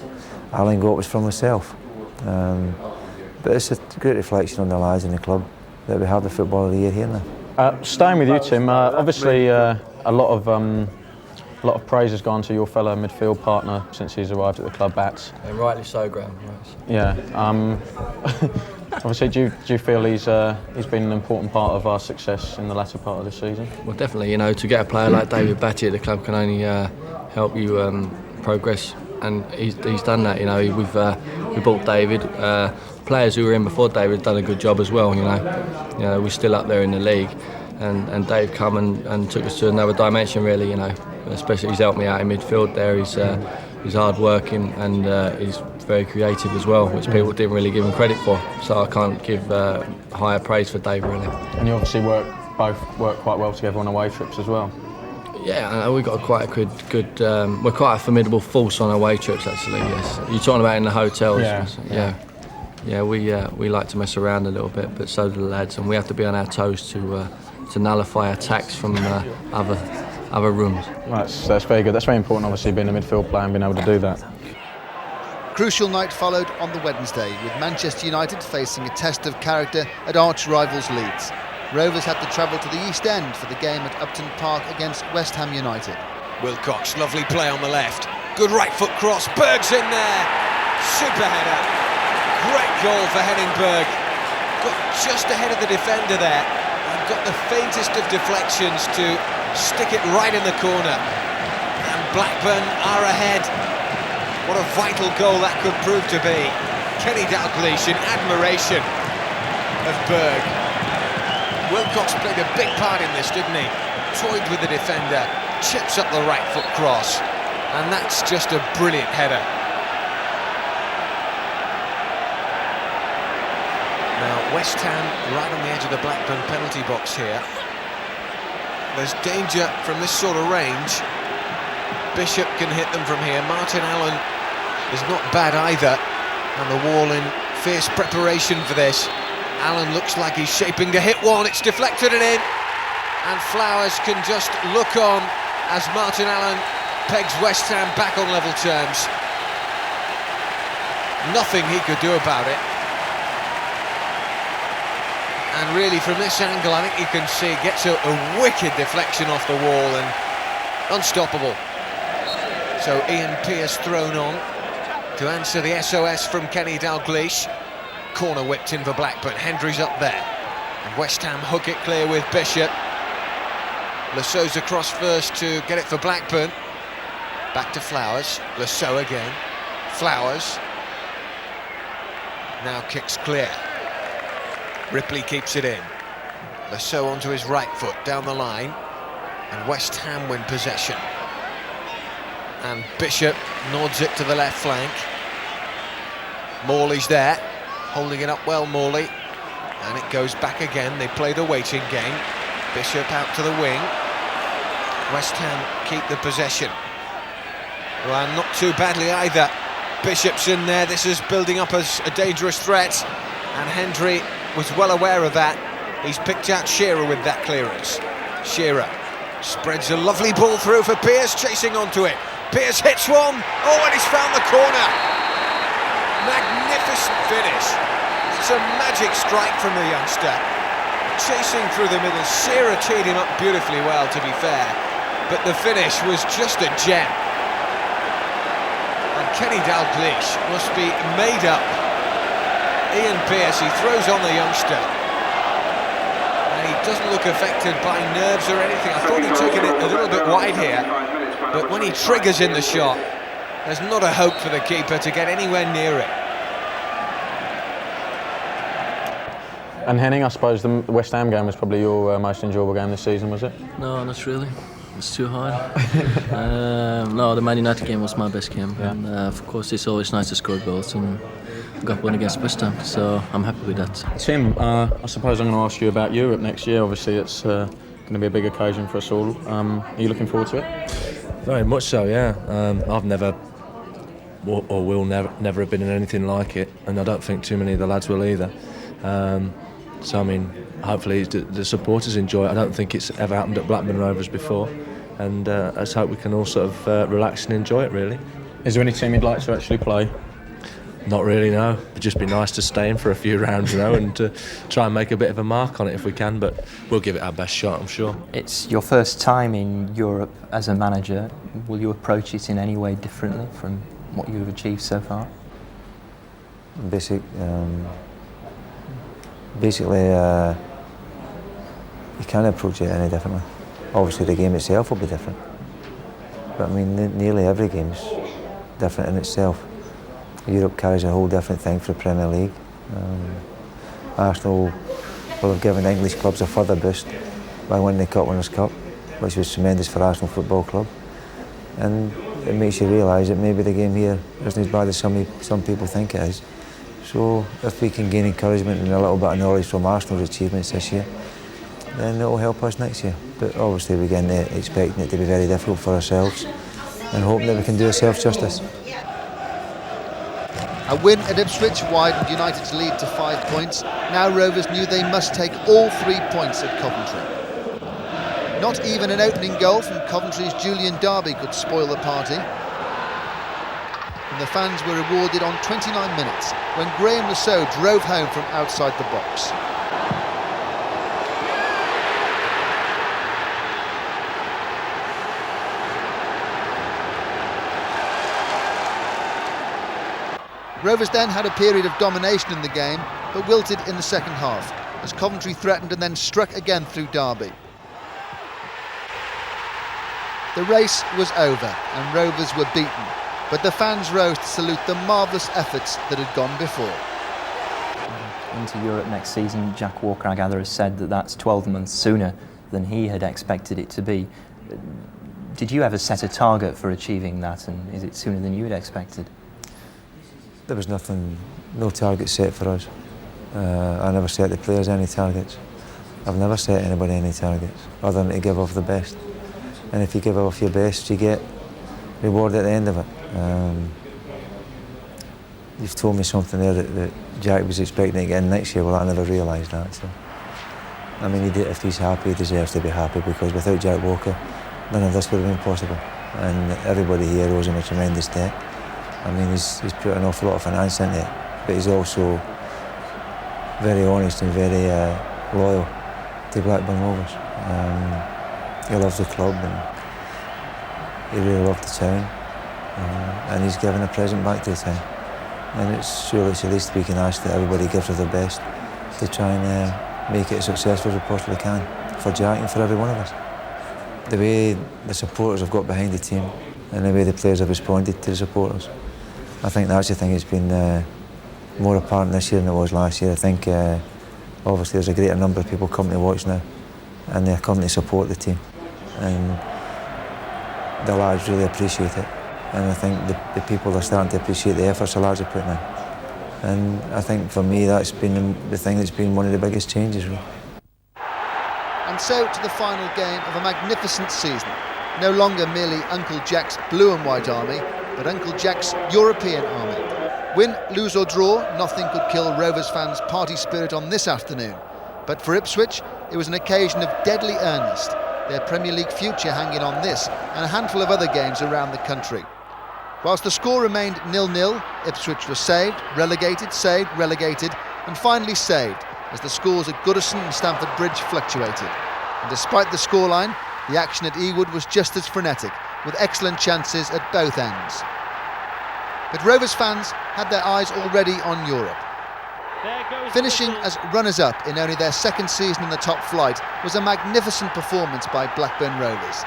Alan got was from myself, but it's a great reflection on the lads in the club that we have the Football of the Year here now. Staying with you, Tim, obviously a lot of praise has gone to your fellow midfield partner since he's arrived at the club, Bats. And rightly so, Graham. Yeah. Obviously, do you feel he's been an important part of our success in the latter part of the season? Well, definitely. You know, to get a player like David Batty at the club can only help you progress, and he's done that. You know, we bought David. Players who were in before David have done a good job as well. You know, we're still up there in the league, and Dave come and took us to another dimension. Really, you know, especially he's helped me out in midfield there. He's hard working and he's very creative as well, which people didn't really give him credit for. So I can't give higher praise for Dave really. And you obviously both work quite well together on away trips as well. Yeah, we've got quite a good. We're quite a formidable force on away trips actually. Yes, you're talking about in the hotels. Yeah, we like to mess around a little bit, but so do the lads, and we have to be on our toes to nullify attacks from other rooms. Right, that's very good. That's very important, obviously, being a midfield player and being able to do that. Crucial night followed on the Wednesday, with Manchester United facing a test of character at arch-rivals Leeds. Rovers had to travel to the East End for the game at Upton Park against West Ham United. Wilcox, lovely play on the left. Good right foot cross, Berg's in there. Super header. Great goal for Henning Berg. Got just ahead of the defender there and got the faintest of deflections to stick it right in the corner. And Blackburn are ahead. What a vital goal that could prove to be. Kenny Dalglish in admiration of Berg. Wilcox played a big part in this, didn't he? Toyed with the defender, chips up the right foot cross, and that's just a brilliant header. Now West Ham right on the edge of the Blackburn penalty box here. There's danger from this sort of range. Bishop can hit them from here. Martin Allen is not bad either, and the wall in fierce preparation for this. Allen looks like he's shaping to hit one. It's deflected and in, and Flowers can just look on as Martin Allen pegs West Ham back on level terms. Nothing he could do about it. And really from this angle I think you can see gets a wicked deflection off the wall and unstoppable. So Ian Pearce thrown on to answer the SOS from Kenny Dalglish. Corner whipped in for Blackburn, Hendry's up there. And West Ham hook it clear with Bishop. Lasso's across first to get it for Blackburn. Back to Flowers, Lasso again. Flowers. Now kicks clear. Ripley keeps it in. Lasso onto his right foot, down the line. And West Ham win possession. And Bishop nods it to the left flank. Morley's there, holding it up well, Morley. And it goes back again, they play the waiting game. Bishop out to the wing. West Ham keep the possession. Well, not too badly either. Bishop's in there, this is building up as a dangerous threat. And Hendry was well aware of that. He's picked out Shearer with that clearance. Shearer spreads a lovely ball through for Pearce, chasing onto it. Pearce hits one. Oh, and he's found the corner. Magnificent finish. It's a magic strike from the youngster. Chasing through the middle. Shearer teed him up beautifully well, to be fair. But the finish was just a gem. And Kenny Dalglish must be made up. Ian Pearce, he throws on the youngster. And he doesn't look affected by nerves or anything. I thought he'd taken it a little bit wide here. But when he triggers in the shot, There's not a hope for the keeper to get anywhere near it. And Henning, I suppose the West Ham game was probably your most enjoyable game this season, was it? No, not really. It's too hard. No, the Man United game was my best game. Yeah. And of course, it's always nice to score goals, and I got one against West Ham, so I'm happy with that. Tim, I suppose I'm going to ask you about Europe next year. Obviously, it's going to be a big occasion for us all. Are you looking forward to it? Very much so, yeah. I've never, or will never have been in anything like it, and I don't think too many of the lads will either. So I mean, hopefully the supporters enjoy it. I don't think it's ever happened at Blackburn Rovers before, and let's hope we can all sort of relax and enjoy it, really. Is there any team you'd like to actually play? Not really, no. It'd just be nice to stay in for a few rounds, you know, and try and make a bit of a mark on it if we can, but we'll give it our best shot, I'm sure. It's your first time in Europe as a manager. Will you approach it in any way differently from what you've achieved so far? Basically, you can't approach it any differently. Obviously, the game itself will be different, but I mean, nearly every game's different in itself. Europe carries a whole different thing for the Premier League. Arsenal will have given English clubs a further boost by winning the Cup Winners' Cup, which was tremendous for Arsenal Football Club. And it makes you realise that maybe the game here isn't as bad as some people think it is. So if we can gain encouragement and a little bit of knowledge from Arsenal's achievements this year, then it will help us next year. But obviously we're again expecting it to be very difficult for ourselves and hoping that we can do ourselves justice. A win at Ipswich widened United's lead to 5 points. Now Rovers knew they must take all 3 points at Coventry. Not even an opening goal from Coventry's Julian Darby could spoil the party. And the fans were rewarded on 29 minutes when Graham Rousseau drove home from outside the box. Rovers then had a period of domination in the game, but wilted in the second half, as Coventry threatened and then struck again through Derby. The race was over and Rovers were beaten, but the fans rose to salute the marvellous efforts that had gone before. Into Europe next season, Jack Walker, I gather, has said that that's 12 months sooner than he had expected it to be. Did you ever set a target for achieving that, and is it sooner than you had expected? There was no target set for us. I never set the players any targets. I've never set anybody any targets, other than to give off the best. And if you give off your best, you get reward at the end of it. You've told me something there that Jack was expecting to get in next year. Well, I never realised that. So, I mean, if he's happy, he deserves to be happy, because without Jack Walker, none of this would have been possible. And everybody here owes him a tremendous debt. I mean, he's put an awful lot of finance into it, but he's also very honest and very loyal to Blackburn Rovers. He loves the club and he really loved the town, and he's given a present back to the town. And it's surely it's the least we can ask, that everybody gives us their best to try and make it as successful as we possibly can for Jack and for every one of us. The way the supporters have got behind the team and the way the players have responded to the supporters, I think that's the thing that's been more apparent this year than it was last year. I think obviously there's a greater number of people coming to watch now, and they're coming to support the team, and the lads really appreciate it. And I think the people are starting to appreciate the efforts the lads are putting in. And I think for me that's been the thing that's been one of the biggest changes, really. And so to the final game of a magnificent season. No longer merely Uncle Jack's blue and white army, but Uncle Jack's European army. Win, lose or draw, nothing could kill Rovers fans' party spirit on this afternoon. But for Ipswich, it was an occasion of deadly earnest, their Premier League future hanging on this and a handful of other games around the country. Whilst the score remained 0-0, Ipswich was saved, relegated, and finally saved as the scores at Goodison and Stamford Bridge fluctuated. And despite the scoreline, the action at Ewood was just as frenetic, with excellent chances at both ends. But Rovers fans had their eyes already on Europe. Finishing as runners-up in only their second season in the top flight was a magnificent performance by Blackburn Rovers.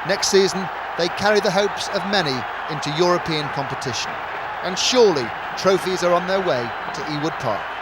Next season, they carry the hopes of many into European competition. And surely trophies are on their way to Ewood Park.